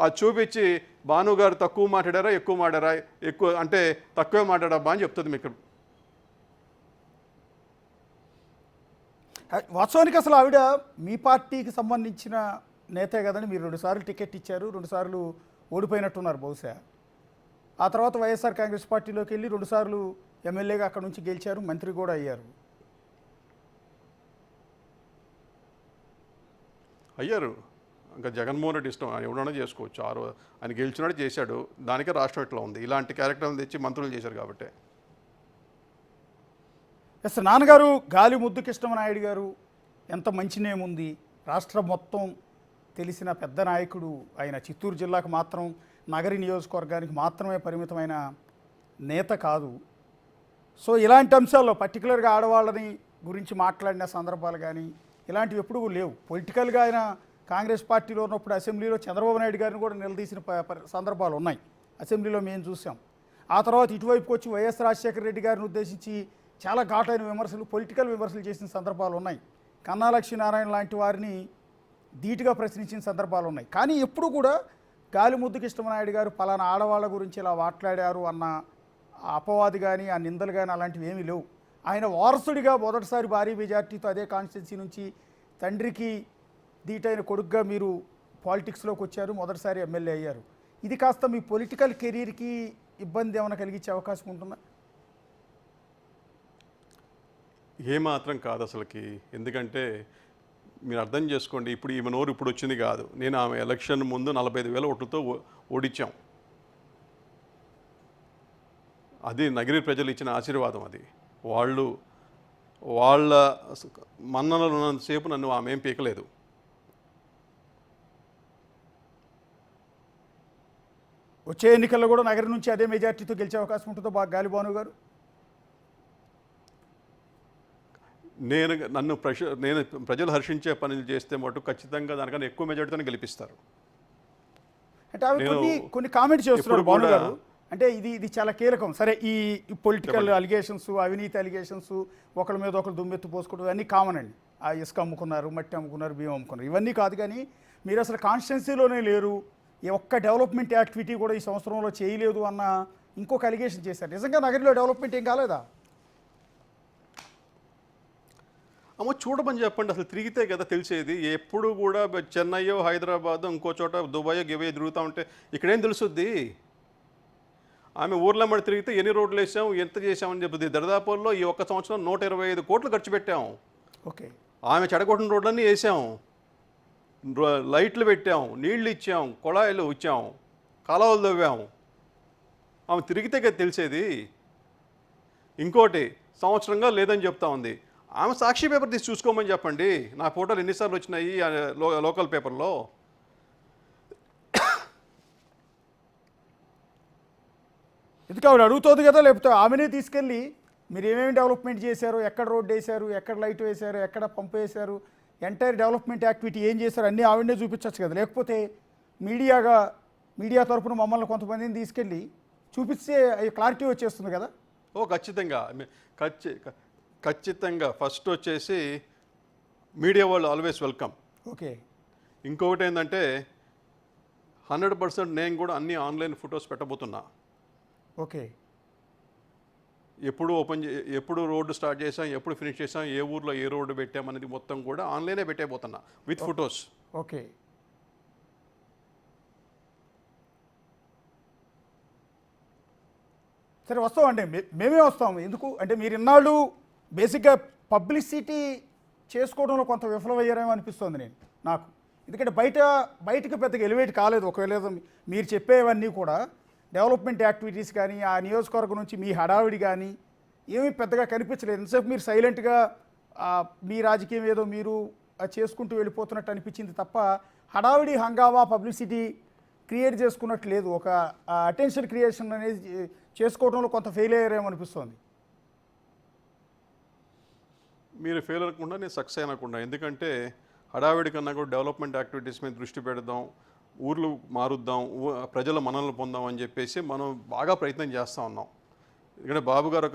S2: అది చూపించి భాను గారు తక్కువ మాట్లాడారా ఎక్కువ మాట్లాడారా, ఎక్కువ అంటే తక్కువే మాట్లాడాబా అని చెప్తుంది మీకు.
S1: వాస్తవానికి అసలు ఆవిడ మీ పార్టీకి సంబంధించిన నేతే కదండి. మీరు 2 సార్లు టికెట్ ఇచ్చారు, 2 సార్లు ఓడిపోయినట్టున్నారు బహుశా. ఆ తర్వాత వైఎస్ఆర్ కాంగ్రెస్ పార్టీలోకి వెళ్ళి 2 సార్లు ఎమ్మెల్యేగా అక్కడ నుంచి గెలిచారు, మంత్రి కూడా అయ్యారు.
S2: అయ్యారు. ఇంకా జగన్మోహన్ రెడ్డి ఇష్టం, ఆయన ఎవడన్నా చేసుకోవచ్చు. ఆయన గెలిచినాడు చేశాడు, దానికే రాష్ట్రం ఇట్లా ఉంది. ఇలాంటి క్యారెక్టర్ని తెచ్చి మంత్రులు చేశారు కాబట్టి.
S1: ఎస్, నాన్నగారు గాలి ముద్దు కృష్ణమనాయుడు గారు ఎంత మంచి నేమ్ ఉంది, రాష్ట్రం మొత్తం తెలిసిన పెద్ద నాయకుడు. ఆయన చిత్తూరు జిల్లాకు మాత్రం, నగరి నియోజకవర్గానికి మాత్రమే పరిమితమైన నేత కాదు. సో ఇలాంటి అంశాల్లో పర్టికులర్గా ఆడవాళ్ళని గురించి మాట్లాడిన సందర్భాలు కానీ ఇలాంటివి ఎప్పుడూ లేవు. పొలిటికల్గా ఆయన కాంగ్రెస్ పార్టీలో ఉన్నప్పుడు అసెంబ్లీలో చంద్రబాబు నాయుడు గారిని కూడా నిలదీసిన సందర్భాలు ఉన్నాయి, అసెంబ్లీలో మేము చూసాం. ఆ తర్వాత ఇటువైపుకి వచ్చి వైఎస్ రాజశేఖర రెడ్డి గారిని ఉద్దేశించి చాలా ఘాటైన విమర్శలు, పొలిటికల్ విమర్శలు చేసిన సందర్భాలు ఉన్నాయి. కన్నా లక్ష్మీనారాయణ లాంటి వారిని ధీటుగా ప్రశ్నించిన సందర్భాలు ఉన్నాయి. కానీ ఎప్పుడు కూడా గాలిముద్దు కృష్ణమనాయుడు గారు పలానా ఆడవాళ్ళ గురించి ఇలా మాట్లాడారు అన్న అపవాది కానీ ఆ నిందలు కానీ అలాంటివి ఏమీ లేవు. ఆయన వారసుడిగా మొదటిసారి భారీ మెజార్టీతో అదే కాన్స్టిట్యున్సీ నుంచి తండ్రికి ధీటైన కొడుకుగా మీరు పాలిటిక్స్లోకి వచ్చారు, మొదటిసారి ఎమ్మెల్యే అయ్యారు. ఇది కాస్త మీ పొలిటికల్ కెరీర్కి ఇబ్బంది ఏమైనా కలిగించే అవకాశం ఉంటుందా?
S2: ఏమాత్రం కాదు అసలుకి. ఎందుకంటే మీరు అర్థం చేసుకోండి, ఇప్పుడు ఈమె నోరు ఇప్పుడు వచ్చింది కాదు. నేను ఆమె ఎలక్షన్ ముందు 45,000 ఓట్లతో ఓడించాం. అది నగిరి ప్రజలు ఇచ్చిన ఆశీర్వాదం. అది వాళ్ళ మన్ననలు ఉన్నంతసేపు నన్ను ఆమె ఏం పీకలేదు.
S1: వచ్చే ఎన్నికల్లో కూడా నగరం నుంచి అదే మెజార్టీతో గెలిచే అవకాశం ఉంటుందో గాలి భాను గారు?
S2: నేను ప్రజలు హర్షించే పనులు చేస్తే మటు ఖచ్చితంగా దానికన్నా ఎక్కువ మెజార్టీతోనే గెలిపిస్తారు.
S1: అంటే అవి కొన్ని కామెంట్స్ చేస్తున్నారు భాను గారు. అంటే ఇది చాలా కీలకం. సరే, ఈ పొలిటికల్ అలిగేషన్స్, అవినీతి అలిగేషన్స్, ఒకరి మీద ఒకరు దుమ్మెత్తు పోసుకోవడం ఇవన్నీ కామన్ అండి. ఆ ఇసుక అమ్ముకున్నారు, మట్టి అమ్ముకున్నారు, బియ్యం అమ్ముకున్నారు, ఇవన్నీ కాదు. కానీ మీరు అసలు కాన్స్టిట్యున్సీలోనే లేరు, ఈ ఒక్క డెవలప్మెంట్ యాక్టివిటీ కూడా ఈ సంవత్సరంలో చేయలేదు అన్న ఇంకొక అలిగేషన్ చేశారు. నిజంగా నగరిలో డెవలప్మెంట్ ఏం కాలేదా?
S2: అమ్మ చూడమని చెప్పండి, అసలు తిరిగితే కదా తెలిసేది. ఎప్పుడు కూడా చెన్నయ్యో, హైదరాబాద్, ఇంకో చోట దుబాయో గివయో తిరుగుతూ ఉంటే ఇక్కడేం తెలుసుద్ది? ఆమె ఊర్లో మడి తిరిగితే ఎన్ని రోడ్లు వేసాం, ఎంత చేసామని చెప్తుంది. దరిదాపుల్లో ఈ ఒక్క సంవత్సరం 125 కోట్లు ఖర్చు పెట్టాం.
S1: ఓకే,
S2: ఆమె చెడగొట్టిన రోడ్లన్నీ వేసాం. లైట్లు పెట్టాం, నీళ్లు ఇచ్చాం, కుళాయిలు ఇచ్చాం, కాలువలు తవ్వాం. ఆమె తిరిగితే కదా తెలిసేది. ఇంకోటి సంవత్సరంగా లేదని చెప్తా ఉంది. ఆమె సాక్షి పేపర్ తీసి చూసుకోమని చెప్పండి. నా ఫోటోలు ఎన్నిసార్లు వచ్చినాయి లోకల్ పేపర్లో.
S1: ఎందుకు ఆవిడ అడుగుతుంది కదా, లేకపోతే ఆమెనే తీసుకెళ్ళి మీరు ఏమేమి డెవలప్మెంట్ చేశారు, ఎక్కడ రోడ్డు వేశారు, ఎక్కడ లైట్ వేశారు, ఎక్కడ పంపు వేశారు, ఎంటైర్ డెవలప్మెంట్ యాక్టివిటీ ఏం చేశారు అన్నీ ఆవిడనే చూపించవచ్చు కదా. లేకపోతే మీడియా తరపున మమ్మల్ని కొంతమందిని తీసుకెళ్ళి చూపిస్తే క్లారిటీ వచ్చేస్తుంది కదా.
S2: ఖచ్చితంగా ఫస్ట్ వచ్చేసి మీడియా వాళ్ళు ఆల్వేస్ వెల్కమ్.
S1: ఓకే.
S2: ఇంకొకటి ఏంటంటే 100% నేను కూడా అన్ని ఆన్లైన్ ఫొటోస్ పెట్టబోతున్నా.
S1: ఓకే.
S2: ఎప్పుడు రోడ్డు స్టార్ట్ చేసాం, ఎప్పుడు ఫినిష్ చేసాం, ఏ ఊర్లో ఏ రోడ్డు పెట్టామనేది మొత్తం కూడా ఆన్లైనే పెట్టేపోతున్నా విత్ ఫొటోస్.
S1: ఓకే. సరే వస్తామండి, మేమే వస్తాము. ఎందుకు అంటే మీరు ఇన్నాళ్ళు బేసిక్గా పబ్లిసిటీ చేసుకోవడంలో కొంత విఫలమయ్యారేమో అనిపిస్తుంది నాకు. ఎందుకంటే బయటకు పెద్దగా ఎలివేట్ కాలేదు. ఒకవేళ మీరు చెప్పేవన్నీ కూడా డెవలప్మెంట్ యాక్టివిటీస్ కానీ ఆ నియోజకవర్గం నుంచి మీ హడావిడి కానీ ఏమీ పెద్దగా కనిపించలేదు. ఎంతసేపు మీరు సైలెంట్గా మీ రాజకీయం ఏదో మీరు చేసుకుంటూ వెళ్ళిపోతున్నట్టు అనిపించింది తప్ప హడావిడి హంగామా పబ్లిసిటీ క్రియేట్ చేసుకున్నట్టు లేదు. ఒక అటెన్షన్ క్రియేషన్ అనేది చేసుకోవడంలో కొంత ఫెయిల్ అయ్యారేమో అనిపిస్తుంది.
S2: మీరు ఫెయిల్ అవ్వకుండా నేను సక్సెస్ అయినకుండా. ఎందుకంటే హడావిడి కన్నా కూడా డెవలప్మెంట్ యాక్టివిటీస్ మీద దృష్టి పెడదాం, ఊర్లు మారుద్దాం, ప్రజల మనల్ని పొందాం అని చెప్పేసి మనం బాగా ప్రయత్నం చేస్తూ ఉన్నాం. ఎందుకంటే బాబు గారు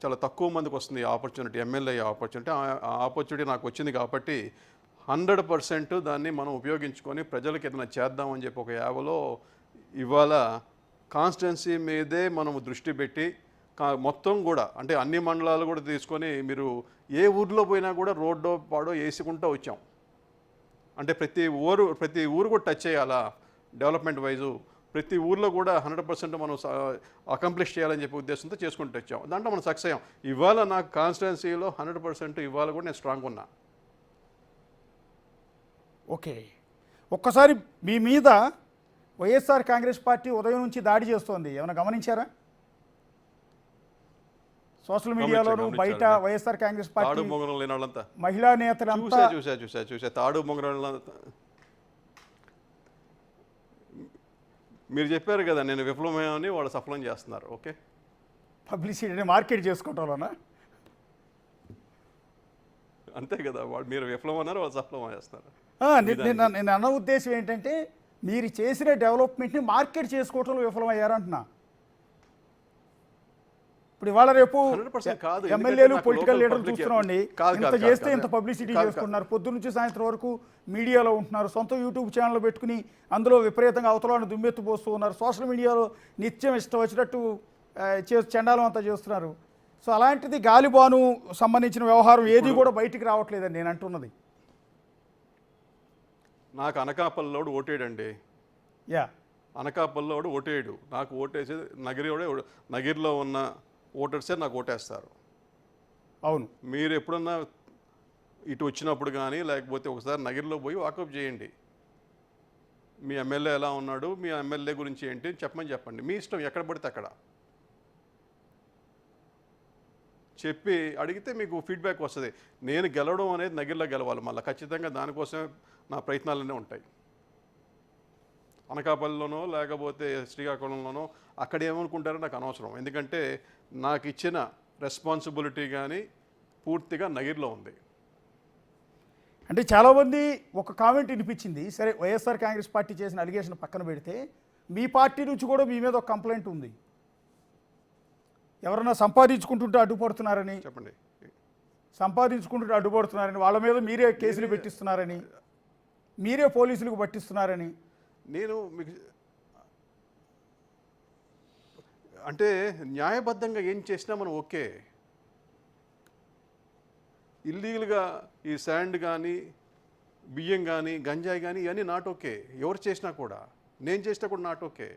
S2: చాలా తక్కువ మందికి వస్తుంది ఆపర్చునిటీ, ఎమ్మెల్యే ఆపర్చునిటీ. ఆ ఆపర్చునిటీ నాకు వచ్చింది కాబట్టి 100% దాన్ని మనం ఉపయోగించుకొని ప్రజలకు ఏదైనా చేద్దామని చెప్పి ఒక యావలో ఇవాళ కాన్స్టిట్యున్సీ మీదే మనం దృష్టి పెట్టి మొత్తం కూడా అంటే అన్ని మండలాలు కూడా తీసుకొని మీరు ఏ ఊర్లో పోయినా కూడా రోడ్డో పాడో వేసుకుంటూ వచ్చాం. అంటే ప్రతి ఊరు కూడా టచ్ చేయాలా డెవలప్మెంట్ వైజు, ప్రతి ఊర్లో కూడా 100% మనం అకంప్లిష్ చేయాలని చెప్పి ఉద్దేశంతో చేసుకుంటూ వచ్చాం. దాంట్లో మనం సక్సెస్ అయ్యాం. ఇవాళ నాకు కాన్స్టిట్యున్సీలో 100% ఇవాళ కూడా నేను స్ట్రాంగ్ ఉన్నా.
S1: ఓకే. ఒక్కసారి మీ మీద వైఎస్ఆర్ కాంగ్రెస్ పార్టీ ఉదయం నుంచి దాడి చేస్తోంది, ఏమైనా గమనించారా? సోషల్ మీడియాలోనూ బయట వైఎస్ఆర్ కాంగ్రెస్ పార్టీ మహిళా నేతలంతా
S2: చూసా తాడు మొగరం. మీరు చెప్పారు కదా నేను విఫలమయ్యామని, వాళ్ళు సఫలం చేస్తున్నారు. ఓకే,
S1: పబ్లిసిటీ మార్కెట్ చేసుకోవటంలోనా?
S2: అంతే కదా, వాళ్ళు మీరు విఫలమన్నారు, వాళ్ళు సఫలం చేస్తున్నారు.
S1: నేను అన్న ఉద్దేశం ఏంటంటే మీరు చేసిన డెవలప్మెంట్ని మార్కెట్ చేసుకోవటంలో విఫలమయ్యారంటున్నా. ఇప్పుడు ఇవాళ రేపు ఎమ్మెల్యేలు పొలిటికల్ లీడర్లు చూస్తున్నామండి, ఇంత చేస్తే ఇంత పబ్లిసిటీ చేసుకుంటున్నారు, పొద్దు నుంచి సాయంత్రం వరకు మీడియాలో ఉంటున్నారు, సొంత యూట్యూబ్ ఛానల్ పెట్టుకుని అందులో విపరీతంగా అవతలను దుమ్మెత్తు పోస్తూ ఉన్నారు, సోషల్ మీడియాలో నిత్యం ఇష్టం వచ్చినట్టు చండాలం అంతా చేస్తున్నారు. సో అలాంటిది గాలిబాను సంబంధించిన వ్యవహారం ఏది కూడా బయటికి రావట్లేదని నేను అంటున్నది.
S2: నాకు అనకాపల్లిలోడు ఓటేయడండి.
S1: యా,
S2: అనకాపల్లిలోడు ఓటేయడు, నాకు ఓటేసేది నగిరిలో ఉన్న ఓటర్సే నాకు ఓటేస్తారు.
S1: అవును,
S2: మీరు ఎప్పుడన్నా ఇటు వచ్చినప్పుడు కానీ లేకపోతే ఒకసారి నగిరిలో పోయి వాకప్ చేయండి, మీ ఎమ్మెల్యే ఎలా ఉన్నాడు, మీ ఎమ్మెల్యే గురించి ఏంటి చెప్పండి. మీ ఇష్టం, ఎక్కడ పడితే అక్కడ చెప్పి అడిగితే మీకు ఫీడ్బ్యాక్ వస్తుంది. నేను గెలవడం అనేది నగిరిలో గెలవాలి, మళ్ళీ ఖచ్చితంగా దానికోసమే నా ప్రయత్నాలన్నీ ఉంటాయి. అనకాపల్లిలోనో లేకపోతే శ్రీకాకుళంలోనో అక్కడ ఏమనుకుంటారో నాకు అనవసరం. ఎందుకంటే నాకు ఇచ్చిన రెస్పాన్సిబిలిటీ కానీ పూర్తిగా నగిరిలో ఉంది.
S1: అంటే చాలామంది ఒక కామెంట్ వినిపించింది, సరే వైఎస్ఆర్ కాంగ్రెస్ పార్టీ చేసిన అలిగేషన్ పక్కన పెడితే మీ పార్టీ నుంచి కూడా మీ మీద ఒక కంప్లైంట్ ఉంది, ఎవరన్నా సంపాదించుకుంటుంటే అడ్డుపడుతున్నారని.
S2: చెప్పండి.
S1: సంపాదించుకుంటుంటే అడ్డుపడుతున్నారని, వాళ్ళ మీద మీరే కేసులు పెట్టిస్తున్నారని, మీరే పోలీసులకు పట్టిస్తున్నారని.
S2: నేను మీకు అంటే న్యాయబద్ధంగా ఏం చేసినా మనం ఓకే. ఇల్లీగల్గా ఈ శాండ్ కానీ బియ్యం కానీ గంజాయి కానీ ఇవన్నీ నాట్ ఓకే. ఎవరు చేసినా కూడా, నేను చేసినా కూడా నాట్ ఓకే.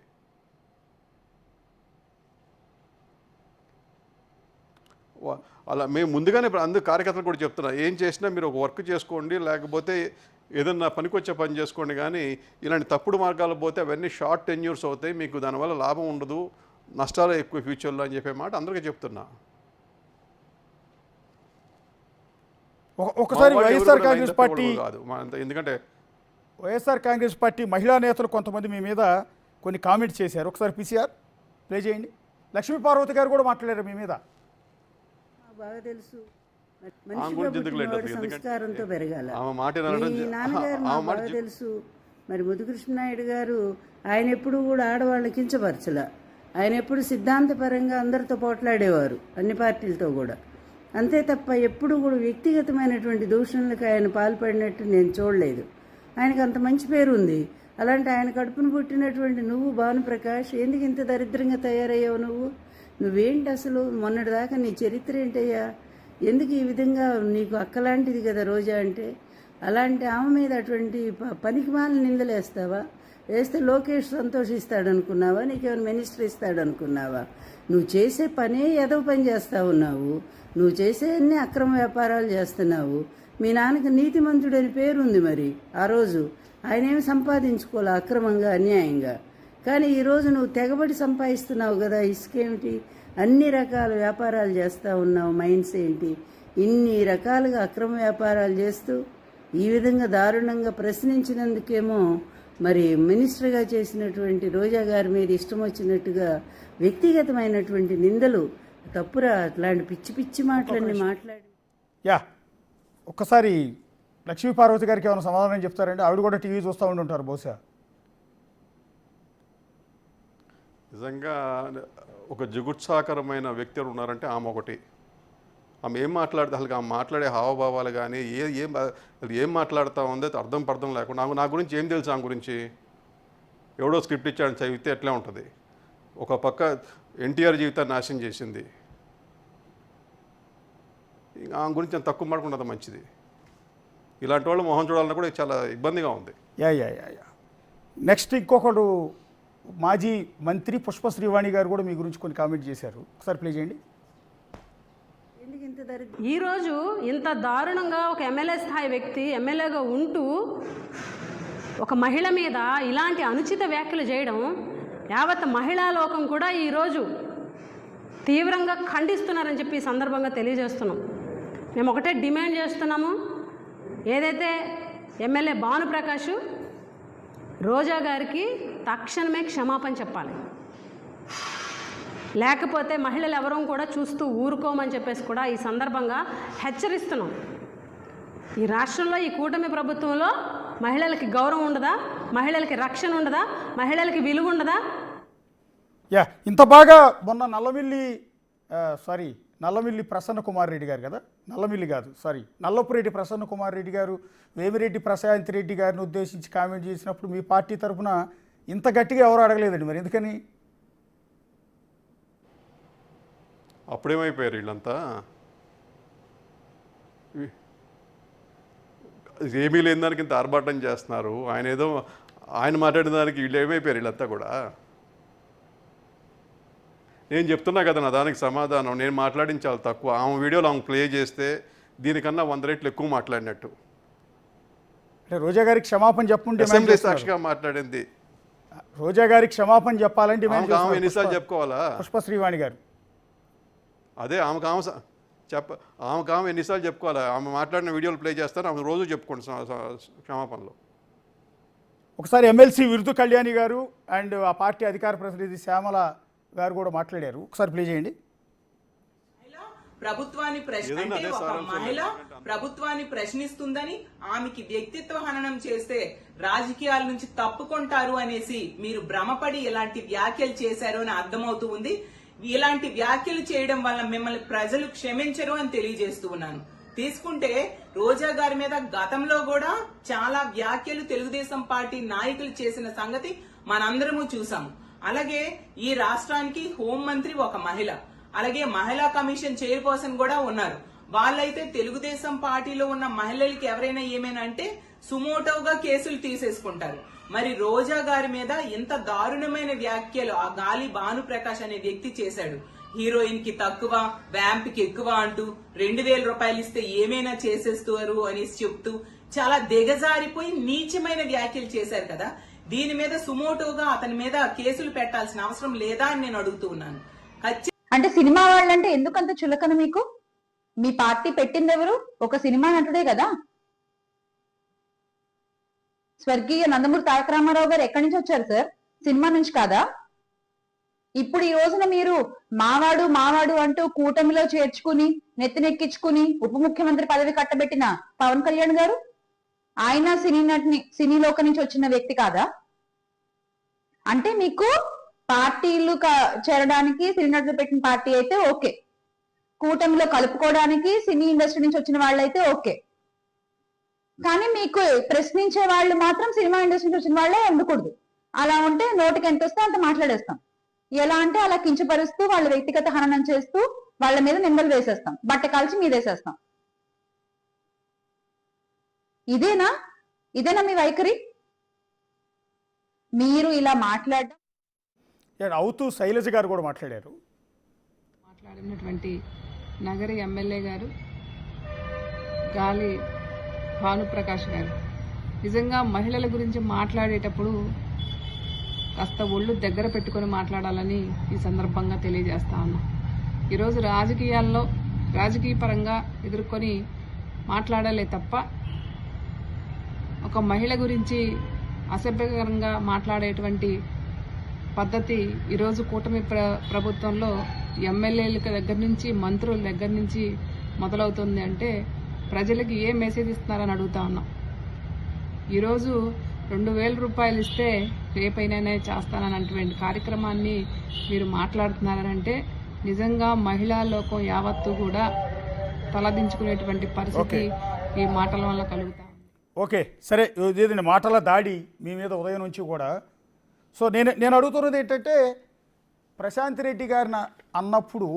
S2: అలా మేము ముందుగానే అందరు కార్యకర్తలు కూడా చెప్తున్నా, ఏం చేసినా మీరు ఒక వర్క్ చేసుకోండి, లేకపోతే ఏదన్నా పనికొచ్చే పని చేసుకోండి, కానీ ఇలాంటి తప్పుడు మార్గాలు పోతే అవన్నీ షార్ట్ టెన్యూర్స్ అవుతాయి, మీకు దానివల్ల లాభం ఉండదు, నష్టాలు ఎక్కువ ఫ్యూచర్లో అని చెప్పే మాట అందరికీ చెప్తున్నా.
S1: ఒకసారి వైఎస్ఆర్ కాంగ్రెస్ పార్టీ
S2: కాదు ఎందుకంటే
S1: వైఎస్ఆర్ కాంగ్రెస్ పార్టీ మహిళా నేతలు కొంతమంది మీ మీద కొన్ని కామెంట్స్ చేశారు. ఒకసారి పీసీఆర్ ప్లే చేయండి. లక్ష్మీ పార్వతి గారు కూడా మాట్లాడారు మీ మీద.
S7: బాగా తెలుసు,
S2: ఆమె గురించి ఎందుకు లేదు,
S7: సంస్కారంతో పెరగాల.
S2: ఆమె మాట
S7: మీ నాన్నగారు నాకు బాగా తెలుసు. మరి ముద్దుకృష్ణనాయుడు గారు ఆయన ఎప్పుడు కూడా ఆడవాళ్ళని కించపరచల. ఆయన ఎప్పుడు సిద్ధాంతపరంగా అందరితో పోట్లాడేవారు, అన్ని పార్టీలతో కూడా. అంతే తప్ప ఎప్పుడు కూడా వ్యక్తిగతమైనటువంటి దూషణలకు ఆయన పాల్పడినట్టు నేను చూడలేదు. ఆయనకు అంత మంచి పేరు ఉంది. అలాంటి ఆయన కడుపును పుట్టినటువంటి నువ్వు భానుప్రకాష్ ఎందుకు ఇంత దరిద్రంగా తయారయ్యావు? నువ్వేంటి అసలు? మొన్నటిదాకా నీ చరిత్ర ఏంటయ్యా? ఎందుకు ఈ విధంగా? నీకు అక్కలాంటిది కదా రోజా అంటే. అలాంటి ఆమె మీద అటువంటి పనికిమాలిన నిందలేస్తావా? వేస్తే లోకేష్ సంతోషిస్తాడనుకున్నావా? నీకేమైనా మినిస్టర్ ఇస్తాడనుకున్నావా? నువ్వు చేసే పనే ఎదవ పని చేస్తా ఉన్నావు. నువ్వు చేసే అన్ని అక్రమ వ్యాపారాలు చేస్తున్నావు. మీ నాన్నకి నీతిమంతుడని పేరుంది. మరి ఆ రోజు ఆయన ఏమి సంపాదించుకోలే అక్రమంగా, అన్యాయంగా. కానీ ఈరోజు నువ్వు తెగబడి సంపాదిస్తున్నావు కదా. ఇసుకేమిటి? అన్ని రకాల వ్యాపారాలు చేస్తూ ఉన్నావు. మైన్స్ ఏంటి? ఇన్ని రకాలుగా అక్రమ వ్యాపారాలు చేస్తూ ఈ విధంగా దారుణంగా ప్రశ్నించినందుకేమో మరి మినిస్టర్గా చేసినటువంటి రోజా గారి మీద ఇష్టం వచ్చినట్టుగా వ్యక్తిగతమైనటువంటి నిందలు తప్పురా. అట్లాంటి పిచ్చి పిచ్చి మాటలన్నీ మాట్లాడి
S1: యా ఒక్కసారి లక్ష్మీ పార్వతి గారికి ఏమైనా సమాధానం చెప్తారండి? ఆవిడ కూడా టీవీ చూస్తూ ఉండి ఉంటారు బహుశా.
S2: నిజంగా ఒక జుగుత్సాకరమైన వ్యక్తులు ఉన్నారంటే ఆమె ఒకటి. ఆమె ఏం మాట్లాడితే అసలు ఆమె మాట్లాడే హావభావాలు కానీ ఏం మాట్లాడుతూ ఉందో అర్థం లేకుండా నా గురించి ఏం తెలుసు? ఆమె గురించి ఎవడో స్క్రిప్ట్ ఇచ్చాడని చదివితే ఎట్లా ఉంటుంది? ఒక పక్క ఎన్టీఆర్ జీవితాన్ని నాశనం చేసింది. ఆమె గురించి అంత తక్కువ మాట్లాడుకుంటే మంచిది. ఇలాంటి వాళ్ళు మొహం చూడాలన్నా కూడా చాలా ఇబ్బందిగా ఉంది.
S1: యా నెక్స్ట్ ఇంకొకడు మాజీ మంత్రి పుష్ప శ్రీవాణి గారు కూడా మీ గురించి కొన్ని కామెంట్ చేశారు. ఒకసారి ప్లే చేయండి.
S8: ఈరోజు ఇంత దారుణంగా ఒక ఎమ్మెల్యే స్థాయి వ్యక్తి ఎమ్మెల్యేగా ఉంటూ ఒక మహిళ మీద ఇలాంటి అనుచిత వ్యాఖ్యలు చేయడం యావత్ మహిళా లోకం కూడా ఈరోజు తీవ్రంగా ఖండిస్తున్నారని చెప్పి ఈ సందర్భంగా తెలియజేస్తున్నాం. మేము ఒకటే డిమాండ్ చేస్తున్నాము, ఏదైతే ఎమ్మెల్యే భానుప్రకాష్ రోజా గారికి తక్షణమే క్షమాపణ చెప్పాలి, లేకపోతే మహిళలు ఎవరూ కూడా చూస్తూ ఊరుకోమని చెప్పేసి కూడా ఈ సందర్భంగా హెచ్చరిస్తున్నాం. ఈ రాష్ట్రంలో ఈ కూటమి ప్రభుత్వంలో మహిళలకి గౌరవం ఉండదా? మహిళలకి రక్షణ ఉండదా? మహిళలకి విలువ ఉండదా?
S1: ఇంత బాగా మొన్న నల్లమిల్లి ప్రసన్న కుమార్ రెడ్డి గారు కదా, నల్లపురెడ్డి ప్రసన్న కుమార్ రెడ్డి గారు వేమిరెడ్డి ప్రశాంత్ రెడ్డి గారిని ఉద్దేశించి కామెంట్ చేసినప్పుడు మీ పార్టీ తరఫున ఇంత గట్టిగా ఎవరు అడగలేదండి. మరి ఎందుకని?
S2: అప్పుడేమైపోయారు వీళ్ళంతా? ఏమీ లేని దానికి ఇంత ఆర్భాటం చేస్తున్నారు. ఆయన మాట్లాడిన దానికి వీళ్ళు ఏమైపోయారు వీళ్ళంతా కూడా? నేను చెప్తున్నా కదా నా దానికి సమాధానం. నేను మాట్లాడింది చాలా తక్కువ. ఆమె వీడియోలో ఆమె ప్లే చేస్తే దీనికన్నా 100 రెట్లు ఎక్కువ మాట్లాడినట్టు.
S1: అంటే రోజా గారికి క్షమాపణ చెప్పుంటే
S2: అసెంబ్లీ సాక్షిగా మాట్లాడింది.
S1: రోజా గారికి క్షమాపణ చెప్పాలంటే
S2: ఆమె ఎన్నిసార్లు చెప్పుకోవాలా?
S1: పుష్ప శ్రీవాణి గారు
S2: అదే ఆమె ఎన్నిసార్లు చెప్పుకోవాలా? ఆమె మాట్లాడిన వీడియోలు ప్లే చేస్తారు, ఆమె రోజు చెప్పుకోండి క్షమాపణలో.
S1: ఒకసారి ఎమ్మెల్సీ విరుదు కళ్యాణి గారు అండ్ ఆ పార్టీ అధికార ప్రతినిధి శ్యామల గారు కూడా మాట్లాడారు. ఒకసారి ప్లే చేయండి.
S9: ప్రభుత్వాన్ని ప్రశ్నిస్తుందని ఆమెకి వ్యక్తిత్వ హననం చేస్తే రాజకీయాల నుంచి తప్పుకుంటారు అనేసి మీరు భ్రమపడి ఇలాంటి వ్యాఖ్యలు చేశారు అని అర్థమవుతూ ఉంది. ఇలాంటి వ్యాఖ్యలు చేయడం వల్ల మిమ్మల్ని ప్రజలు క్షమించరు అని తెలియజేస్తూ ఉన్నాను. తీసుకుంటే రోజా గారి మీద గతంలో కూడా చాలా వ్యాఖ్యలు తెలుగుదేశం పార్టీ నాయకులు చేసిన సంగతి మనందరము చూసాము. అలాగే ఈ రాష్ట్రానికి హోంమంత్రి ఒక మహిళ, అలాగే మహిళా కమిషన్ చైర్పర్సన్ కూడా ఉన్నారు. వాళ్ళైతే తెలుగుదేశం పార్టీలో ఉన్న మహిళలకి ఎవరైనా ఏమైనా అంటే సుమోటోగా కేసులు తీసేసుకుంటారు. మరి రోజా గారి మీద ఇంత దారుణమైన వ్యాఖ్యలు ఆ గాలి భానుప్రకాష్ అనే వ్యక్తి చేశాడు. హీరోయిన్ కి తక్కువ, వ్యాంప్ కి ఎక్కువ అంటూ 2,000 రూపాయలు ఇస్తే ఏమైనా చేసేస్తారు అనేసి చెప్తూ చాలా దిగజారిపోయి నీచమైన వ్యాఖ్యలు చేశారు కదా. దీని మీద సుమోటోగా అతని మీద కేసులు పెట్టాల్సిన అవసరం లేదా అని నేను అడుగుతూ ఉన్నాను.
S10: అంటే సినిమా వాళ్ళంటే ఎందుకంత చులకన మీకు? మీ పార్టీ పెట్టింది ఎవరు? ఒక సినిమా నటుడే కదా. స్వర్గీయ నందమూరి తారక రామారావు గారు ఎక్కడి నుంచి వచ్చారు సార్? సినిమా నుంచి కాదా? ఇప్పుడు ఈ రోజున మీరు మావాడు మావాడు అంటూ కూటమిలో చేర్చుకుని నెత్తినెక్కించుకుని ఉప ముఖ్యమంత్రి పదవి కట్టబెట్టిన పవన్ కళ్యాణ్ గారు, ఆయన సినీలోక నుంచి వచ్చిన వ్యక్తి కాదా? అంటే మీకు పార్టీలు చేరడానికి సినీ నటులు పెట్టిన పార్టీ అయితే ఓకే, కూటమిలో కలుపుకోవడానికి సినీ ఇండస్ట్రీ నుంచి వచ్చిన వాళ్ళైతే ఓకే, కానీ మీకు ప్రశ్నించే వాళ్ళు మాత్రం సినిమా ఇండస్ట్రీ నుంచి వచ్చిన వాళ్ళే ఉండకూడదు. అలా ఉంటే నోటికి ఎంత వస్తే అంత మాట్లాడేస్తాం. ఎలా అంటే అలా కించపరుస్తూ వాళ్ళ వ్యక్తిగత హననం చేస్తూ వాళ్ళ మీద నిందలు వేసేస్తాం, బట్ట కాల్చి మీదేసేస్తాం. ఇదేనా మీ వైఖరి? మీరు ఇలా మాట్లాడడం
S1: అవుతూ శైలజ గారు కూడా
S4: మాట్లాడినటువంటి నగరి ఎమ్మెల్యే గారు గాలి భానుప్రకాష్ గారు నిజంగా మహిళల గురించి మాట్లాడేటప్పుడు కాస్త ఒళ్ళు దగ్గర పెట్టుకొని మాట్లాడాలని ఈ సందర్భంగా తెలియజేస్తా ఉన్నా. ఈరోజు రాజకీయ పరంగా ఎదుర్కొని మాట్లాడాలే తప్ప ఒక మహిళ గురించి అసభ్యకరంగా మాట్లాడేటువంటి పద్ధతి ఈరోజు కూటమి ప్రభుత్వంలో ఎమ్మెల్యేల దగ్గర నుంచి మంత్రుల దగ్గర నుంచి మొదలవుతుంది. అంటే ప్రజలకి ఏ మెసేజ్ ఇస్తున్నారని అడుగుతా ఉన్నాం. ఈరోజు 2,000 రూపాయలు ఇస్తే రేపైనా చేస్తానన్నటువంటి కార్యక్రమాన్ని మీరు మాట్లాడుతున్నారంటే నిజంగా మహిళా లోకం యావత్తు కూడా తలదించుకునేటువంటి పరిస్థితి ఈ మాటల వల్ల కలుగుతా.
S1: ఓకే, సరే, ఇది మాటల దాడి మీ మీద ఉదయం నుంచి కూడా. సో నేను అడుగుతున్నది ఏంటంటే, ప్రశాంత్ రెడ్డి గారిని అన్నప్పుడు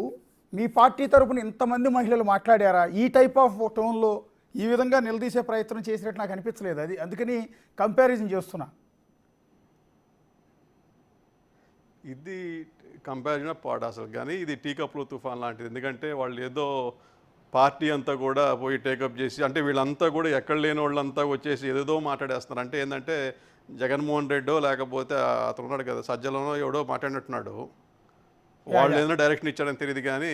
S1: మీ పార్టీ తరపున ఇంతమంది మహిళలు మాట్లాడారా? ఈ టైప్ ఆఫ్ టోన్లో ఈ విధంగా నిలదీసే ప్రయత్నం చేసినట్టు నాకు అనిపించలేదు. అందుకని కంపారిజన్ చేస్తున్నా.
S2: ఇది కంపారిజన్ పాడు అసలు, కానీ ఇది టీ కప్లో తుఫాన్ లాంటిది. ఎందుకంటే వాళ్ళు ఏదో పార్టీ అంతా కూడా పోయి టేకప్ చేసి, అంటే వీళ్ళంతా కూడా ఎక్కడ లేని వాళ్ళంతా వచ్చేసి ఏదేదో మాట్లాడేస్తున్నారు. అంటే ఏంటంటే జగన్మోహన్ రెడ్డో లేకపోతే అతను ఉన్నాడు కదా సజ్జలనో ఎవడో మాట్లాడినట్టున్నాడు, వాళ్ళు ఏదైనా డైరెక్షన్ ఇచ్చాడని తెలియదు. కానీ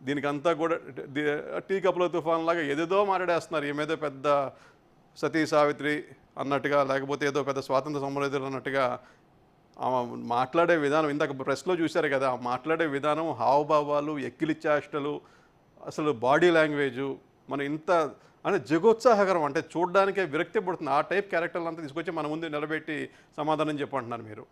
S2: దీనికంతా కూడా టీ కప్లో తుఫాన్ లాగా ఏదేదో మాట్లాడేస్తున్నారు. ఏమేదో పెద్ద సతీ సావిత్రి అన్నట్టుగా, లేకపోతే ఏదో పెద్ద స్వాతంత్ర సమరయోధులు అన్నట్టుగా మాట్లాడే విధానం. ఇందాక ప్రెస్లో చూశారు కదా, మాట్లాడే విధానం, హావభావాలు, ఎక్కిలిచ్చేష్టలు, అసలు బాడీ లాంగ్వేజు, మనం ఇంత అంటే జగోత్సాహకరం, అంటే చూడడానికే విరక్తి పడుతుంది. ఆ టైప్ క్యారెక్టర్లు అంతా తీసుకొచ్చి మన ముందు నిలబెట్టి సమాధానం చెప్పంటున్నారు మీరు.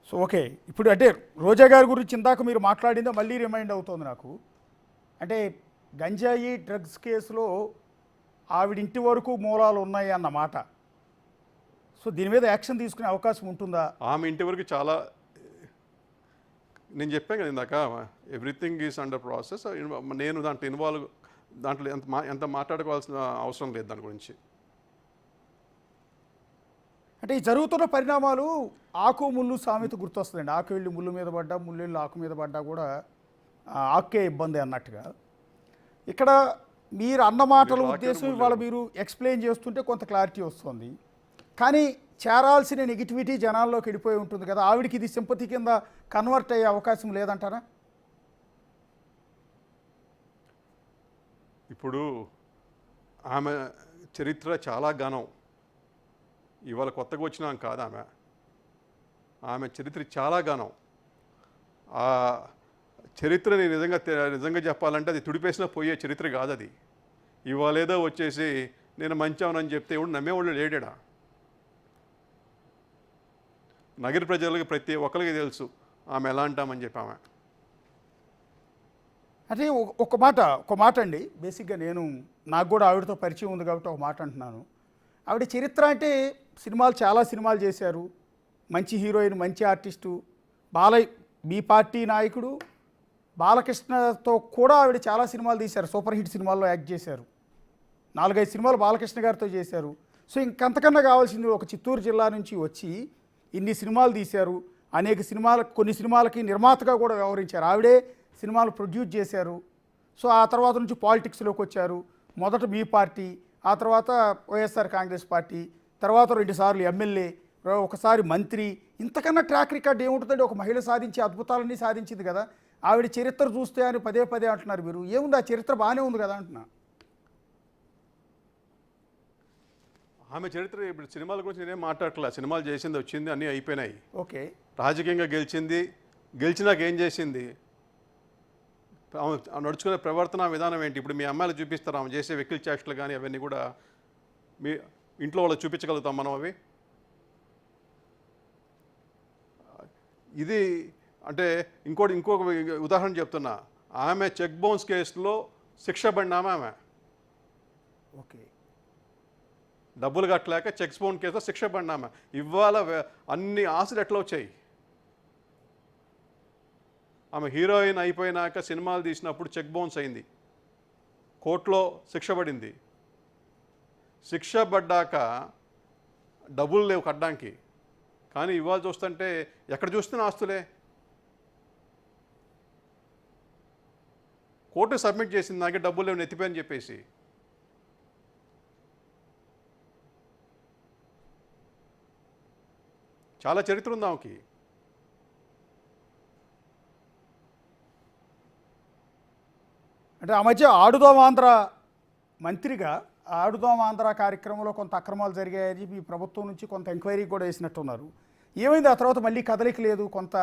S1: సో ఓకే, ఇప్పుడు అంటే రోజా గారి గురించి ఇందాక మీరు మాట్లాడిందో మళ్ళీ రిమైండ్ అవుతుంది నాకు. అంటే గంజాయి డ్రగ్స్ కేసులో ఆవిడింటి వరకు మూలాలు ఉన్నాయి అన్నమాట. సో దీని మీద యాక్షన్ తీసుకునే అవకాశం ఉంటుందా?
S2: ఆమె ఇంటి వరకు చాలా, నేను చెప్పాను కదా ఇందాక, ఎవ్రీథింగ్ ఈజ్ అండర్ ప్రాసెస్. నేను దాంట్లో ఎంత మాట్లాడుకోవాల్సిన అవసరం లేదు దాని గురించి.
S1: అంటే ఈ జరుగుతున్న పరిణామాలు ఆకు ముళ్ళు సామెత గుర్తొస్తుందండి. ఆకు వెళ్ళి ముళ్ళు మీద పడ్డా, ముళ్ళు వెళ్ళి ఆకు మీద పడ్డా కూడా ఆకే ఇబ్బంది అన్నట్టుగా. ఇక్కడ మీరు అన్న మాటల ఉద్దేశం ఇవాళ మీరు ఎక్స్ప్లెయిన్ చేస్తుంటే కొంత క్లారిటీ వస్తుంది, కానీ చేరాల్సిన నెగిటివిటీ జనాల్లోకి వెళ్ళిపోయి ఉంటుంది కదా. ఆవిడికి ఇది సింపతి కింద కన్వర్ట్ అయ్యే అవకాశం లేదంటారా?
S2: ఇప్పుడు ఆమె చరిత్ర చాలా ఘనం. ఇవాళ కొత్తగా వచ్చినాం కాదు ఆమె చరిత్ర చాలా ఘనం. ఆ చరిత్రని నిజంగా చెప్పాలంటే అది తుడిపేసిన పోయే చరిత్ర కాదు అది. ఇవాళ ఏదో వచ్చేసి నేను మంచామని చెప్తే ఎవడు నమ్మేవాళ్ళు లేడా? నగర ప్రజలకు ప్రతి ఒక్కరికి తెలుసు ఆమె ఎలా అంటామని చెప్పామె.
S1: అంటే ఒక మాట అండి, బేసిక్గా నాకు కూడా ఆవిడతో పరిచయం ఉంది కాబట్టి ఒక మాట అంటున్నాను. ఆవిడ చరిత్ర అంటే చాలా సినిమాలు చేశారు, మంచి హీరోయిన్, మంచి ఆర్టిస్టు. మీ పార్టీ నాయకుడు బాలకృష్ణతో కూడా ఆవిడ చాలా సినిమాలు తీశారు, సూపర్ హిట్ సినిమాల్లో యాక్ట్ చేశారు. 4-5 సినిమాలు బాలకృష్ణ గారితో చేశారు. సో ఇంకంతకన్నా కావాల్సింది ఒక చిత్తూరు జిల్లా నుంచి వచ్చి ఇన్ని సినిమాలు తీశారు, కొన్ని సినిమాలకి నిర్మాతగా కూడా వ్యవహరించారు, ఆవిడే సినిమాలు ప్రొడ్యూస్ చేశారు. సో ఆ తర్వాత నుంచి పాలిటిక్స్లోకి వచ్చారు. మొదట మీ పార్టీ, ఆ తర్వాత వైఎస్ఆర్ కాంగ్రెస్ పార్టీ, తర్వాత 2 సార్లు ఎమ్మెల్యే, ఒకసారి మంత్రి. ఇంతకన్నా ట్రాక్ రికార్డ్ ఏముంటుందండి? ఒక మహిళ సాధించే అద్భుతాలన్నీ సాధించింది కదా. ఆవిడ చరిత్ర చూస్తే అని పదే పదే అంటున్నారు మీరు. ఏముంది, ఆ చరిత్ర బాగానే ఉంది కదా అంటున్నా.
S2: ఆమె చరిత్ర ఇప్పుడు సినిమాల గురించి నేనేం మాట్లాడట్లా. సినిమాలు చేసింది, వచ్చింది, అన్నీ అయిపోయినాయి.
S1: ఓకే,
S2: రాజకీయంగా గెలిచినాక ఏం చేసింది, ఆమె నడుచుకునే ప్రవర్తన విధానం ఏంటి? ఇప్పుడు మీ అమ్మాయిలు చూపిస్తారు, ఆమె చేసే వెకిల్ చేష్టలు కానీ అవన్నీ కూడా మీ ఇంట్లో వాళ్ళకి చూపించగలుగుతాం మనం అవి? ఇది అంటే ఇంకొక ఉదాహరణ చెప్తున్నా. ఆమె చెక్ బౌన్స్ కేసులో శిక్ష పడినామా ఆమె.
S1: ఓకే,
S2: డబ్బులు కట్టలేక చెక్ బౌన్స్ కేసులో శిక్ష పడినామా. ఇవాళ అన్ని ఆశలు ఎట్లా వచ్చాయి? ఆమె హీరోయిన్ అయిపోయినాక సినిమాలు తీసినప్పుడు చెక్ బౌన్స్ అయింది, కోర్టులో శిక్ష పడింది. శిక్ష పడ్డాక డబ్బులు లేవు కట్టడానికి. కానీ ఇవాళ చూస్తుంటే ఎక్కడ చూస్తున్న ఆస్తులే. కోర్టు సబ్మిట్ చేసింది, నాకే డబ్బులు లేవు నెత్తిపోయని చెప్పేసి. చాలా చరిత్ర ఉంది ఆమెకి.
S1: అంటే ఆ మధ్య ఆడుదాం ఆంధ్ర మంత్రిగా ఆడుదాం ఆంధ్ర కార్యక్రమంలో కొంత అక్రమాలు జరిగాయని మీ ప్రభుత్వం నుంచి కొంత ఎంక్వైరీ కూడా వేసినట్టున్నారు. ఏమైంది ఆ తర్వాత? మళ్ళీ కదలిక లేదు. కొంత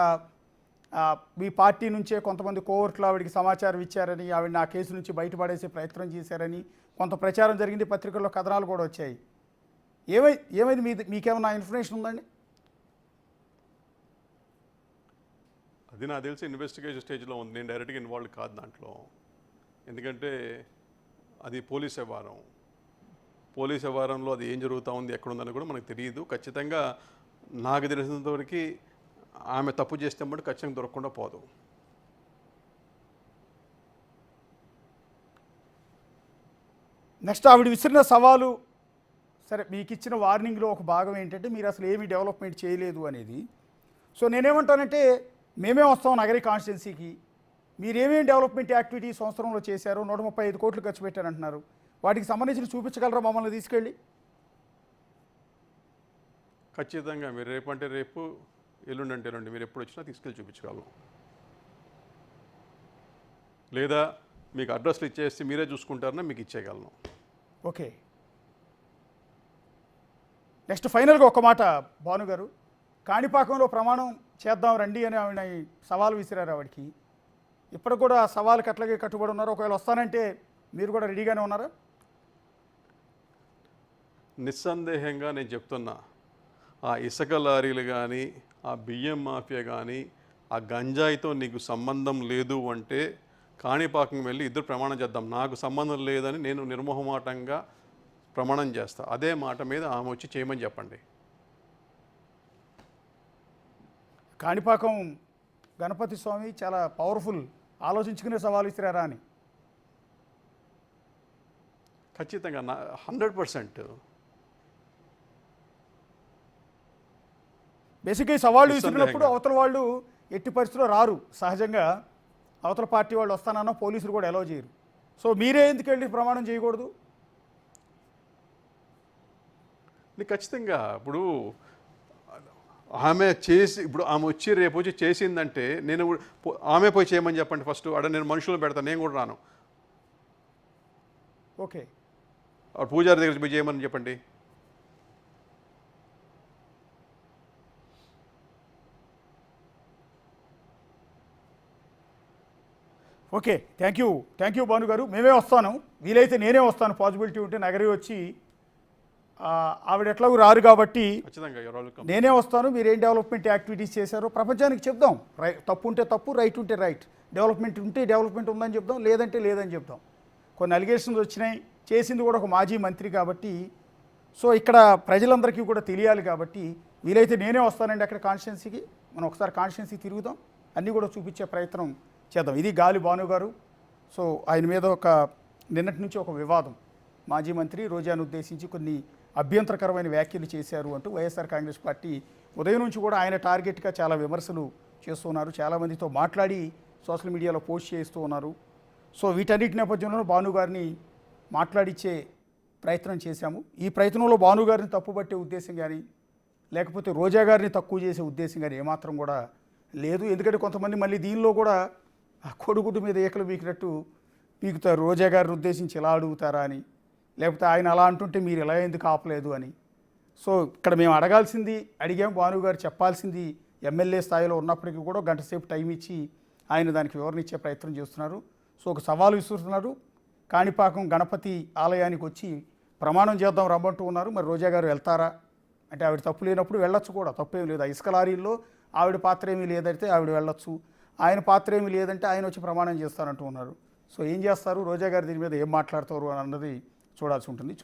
S1: మీ పార్టీ నుంచే కొంతమంది కోవర్టులు ఆవిడికి సమాచారం ఇచ్చారని, ఆవిడని ఆ కేసు నుంచి బయటపడేసే ప్రయత్నం చేశారని కొంత ప్రచారం జరిగింది, పత్రికల్లో కథనాలు కూడా వచ్చాయి. ఏమైంది? మీకేమన్నా ఇన్ఫర్మేషన్ ఉందండి?
S2: అది నాకు తెలిసి ఇన్వెస్టిగేషన్ స్టేజ్లో ఉంది. నేను డైరెక్ట్గా ఇన్వాల్వ్ కాదు దాంట్లో. ఎందుకంటే అది పోలీస్ వ్యవహారం. పోలీస్ వ్యవహారంలో అది ఏం జరుగుతూ ఉంది, ఎక్కడుందని కూడా మనకు తెలియదు. ఖచ్చితంగా నాకు తెలిసినంతవరకు ఆమె తప్పు చేస్తే మటు ఖచ్చితంగా దొరకకుండా పోదు.
S1: నెక్స్ట్ ఆవిడ విసిరిన సవాలు, సరే మీకు ఇచ్చిన వార్నింగ్లో ఒక భాగం ఏంటంటే మీరు అసలు ఏమీ డెవలప్మెంట్ చేయలేదు అనేది. సో నేనేమంటానంటే మేమే వస్తాం నగరి కాన్స్టిట్యున్సీకి, మీరేమేమి డెవలప్మెంట్ యాక్టివిటీ సంవత్సరంలో చేశారు, 135 కోట్లు ఖర్చు పెట్టారంటున్నారు, వాటికి సంబంధించి చూపించగలరా మమ్మల్ని తీసుకెళ్ళి?
S2: ఖచ్చితంగా మీరు రేపు అంటే రేపు, ఎల్లుండి అంటే ఎల్లుండి, మీరు ఎప్పుడు వచ్చినా తీసుకెళ్ళి చూపించగలం. లేదా మీకు అడ్రస్లు ఇచ్చేసి మీరే చూసుకుంటారన్నా మీకు ఇచ్చేయగలను.
S1: ఓకే, నెక్స్ట్ ఫైనల్గా ఒక మాట భానుగారు, కాణిపాకంలో ప్రమాణం చేద్దాం రండి అని ఆవిడ సవాల్ విసిరారు. ఆవిడకి ఇప్పటికి కూడా ఆ సవాల్కి అట్లాగే కట్టుబడి ఉన్నారు. ఒకవేళ వస్తానంటే మీరు కూడా రెడీగానే ఉన్నారా?
S2: నిస్సందేహంగా నేను చెప్తున్నా, ఆ ఇసుక లారీలు కానీ, ఆ బియ్యం మాఫియా కానీ, ఆ గంజాయితో నీకు సంబంధం లేదు అంటే కాణిపాకం వెళ్ళి ఇద్దరు ప్రమాణం చేద్దాం. నాకు సంబంధం లేదని నేను నిర్మోహమాటంగా ప్రమాణం చేస్తా. అదే మాట మీద ఆమె వచ్చి చేయమని చెప్పండి.
S1: కాణిపాకం గణపతి స్వామి చాలా పవర్ఫుల్, ఆలోచించుకునే సవాలు ఇస్తారా అని?
S2: ఖచ్చితంగా 100%.
S1: బేసిక్గా ఈ సవాళ్ళు విసిరినప్పుడు అవతల వాళ్ళు ఎట్టి పరిస్థితుల్లో రారు. సహజంగా అవతల పార్టీ వాళ్ళు వస్తానన్నా పోలీసులు కూడా అలౌ చేయరు. సో మీరే ఎందుకు వెళ్ళి ప్రమాణం చేయకూడదు?
S2: ఖచ్చితంగా ఇప్పుడు ఆమె వచ్చి రేపు వచ్చి చేసిందంటే నేను ఆమె పోయి చేయమని చెప్పండి ఫస్ట్. అక్కడ నేను మనుషులను పెడతాను, నేను కూడా రాను.
S1: ఓకే,
S2: పూజారి దగ్గర పోయి చేయమని చెప్పండి.
S1: ఓకే, థ్యాంక్ యూ భాను గారు. మేమే వస్తాను, వీలైతే నేనే వస్తాను. పాసిబిలిటీ ఉంటే నగరి వచ్చి, ఆవిడ ఎట్లాగూ రారు కాబట్టి నేనే వస్తాను. మీరేం డెవలప్మెంట్ యాక్టివిటీస్ చేశారో ప్రపంచానికి చెప్దాం. తప్పు ఉంటే తప్పు, రైట్ ఉంటే రైట్, డెవలప్మెంట్ ఉంటే డెవలప్మెంట్ ఉందని చెప్దాం, లేదంటే లేదని చెప్దాం. కొన్ని అలిగేషన్స్ వచ్చినాయి, చేసింది కూడా ఒక మాజీ మంత్రి కాబట్టి, సో ఇక్కడ ప్రజలందరికీ కూడా తెలియాలి కాబట్టి వీలైతే నేనే వస్తానండి అక్కడ కాన్స్టిట్యున్సీకి. మనం ఒకసారి కాన్స్టిట్యున్సీ తిరుగుదాం, అన్నీ కూడా చూపించే ప్రయత్నం చేద్దాం. ఇది గాలి భాను గారు. సో ఆయన మీద నిన్నటి నుంచి ఒక వివాదం, మాజీ మంత్రి రోజాను ఉద్దేశించి కొన్ని అభ్యంతరకరమైన వ్యాఖ్యలు చేశారు అంటూ వైఎస్ఆర్ కాంగ్రెస్ పార్టీ ఉదయం నుంచి కూడా ఆయన టార్గెట్గా చాలా విమర్శలు చేస్తున్నారు. చాలామందితో మాట్లాడి సోషల్ మీడియాలో పోస్ట్ చేస్తూ ఉన్నారు. సో వీటన్నిటి నేపథ్యంలో భాను గారిని మాట్లాడిచ్చే ప్రయత్నం చేశాము. ఈ ప్రయత్నంలో భాను గారిని తప్పుపట్టే ఉద్దేశం కానీ లేకపోతే రోజా గారిని తక్కువ చేసే ఉద్దేశం కానీ ఏమాత్రం కూడా లేదు. ఎందుకంటే కొంతమంది మళ్ళీ దీనిలో కూడా ఆ కొడుగుడ్డు మీద ఏకలు బీకినట్టు పీకుతారు. రోజా గారిని ఉద్దేశించి ఇలా అడుగుతారా అని, లేకపోతే ఆయన అలా అంటుంటే మీరు ఇలా ఎందుకు ఆపలేదు అని. సో ఇక్కడ మేము అడగాల్సింది అడిగాం, భాను గారు చెప్పాల్సింది ఎమ్మెల్యే స్థాయిలో ఉన్నప్పటికీ కూడా గంట సేపు టైం ఇచ్చి ఆయన దానికి వివరణ ఇచ్చే ప్రయత్నం చేస్తున్నారు. సో ఒక సవాలు విసురుతున్నారు. కాణిపాకం గణపతి ఆలయానికి వచ్చి ప్రమాణం చేద్దాం రమ్మంటూ ఉన్నారు. మరి రోజా గారు వెళ్తారా అంటే ఆవిడ తప్పు లేనప్పుడు వెళ్ళొచ్చు కూడా, తప్పేం లేదు. ఆ ఇసుక లారీల్లో ఆవిడ పాత్ర ఏమీ లేదంటే ఆవిడ వెళ్ళొచ్చు, ఆయన పాత్ర ఏమీ లేదంటే ఆయన వచ్చి ప్రమాణం చేస్తారంటూ ఉన్నారు. సో ఏం చేస్తారు, రోజా గారు దీని మీద ఏం మాట్లాడతారు అన్నది చూడాల్సి ఉంటుంది.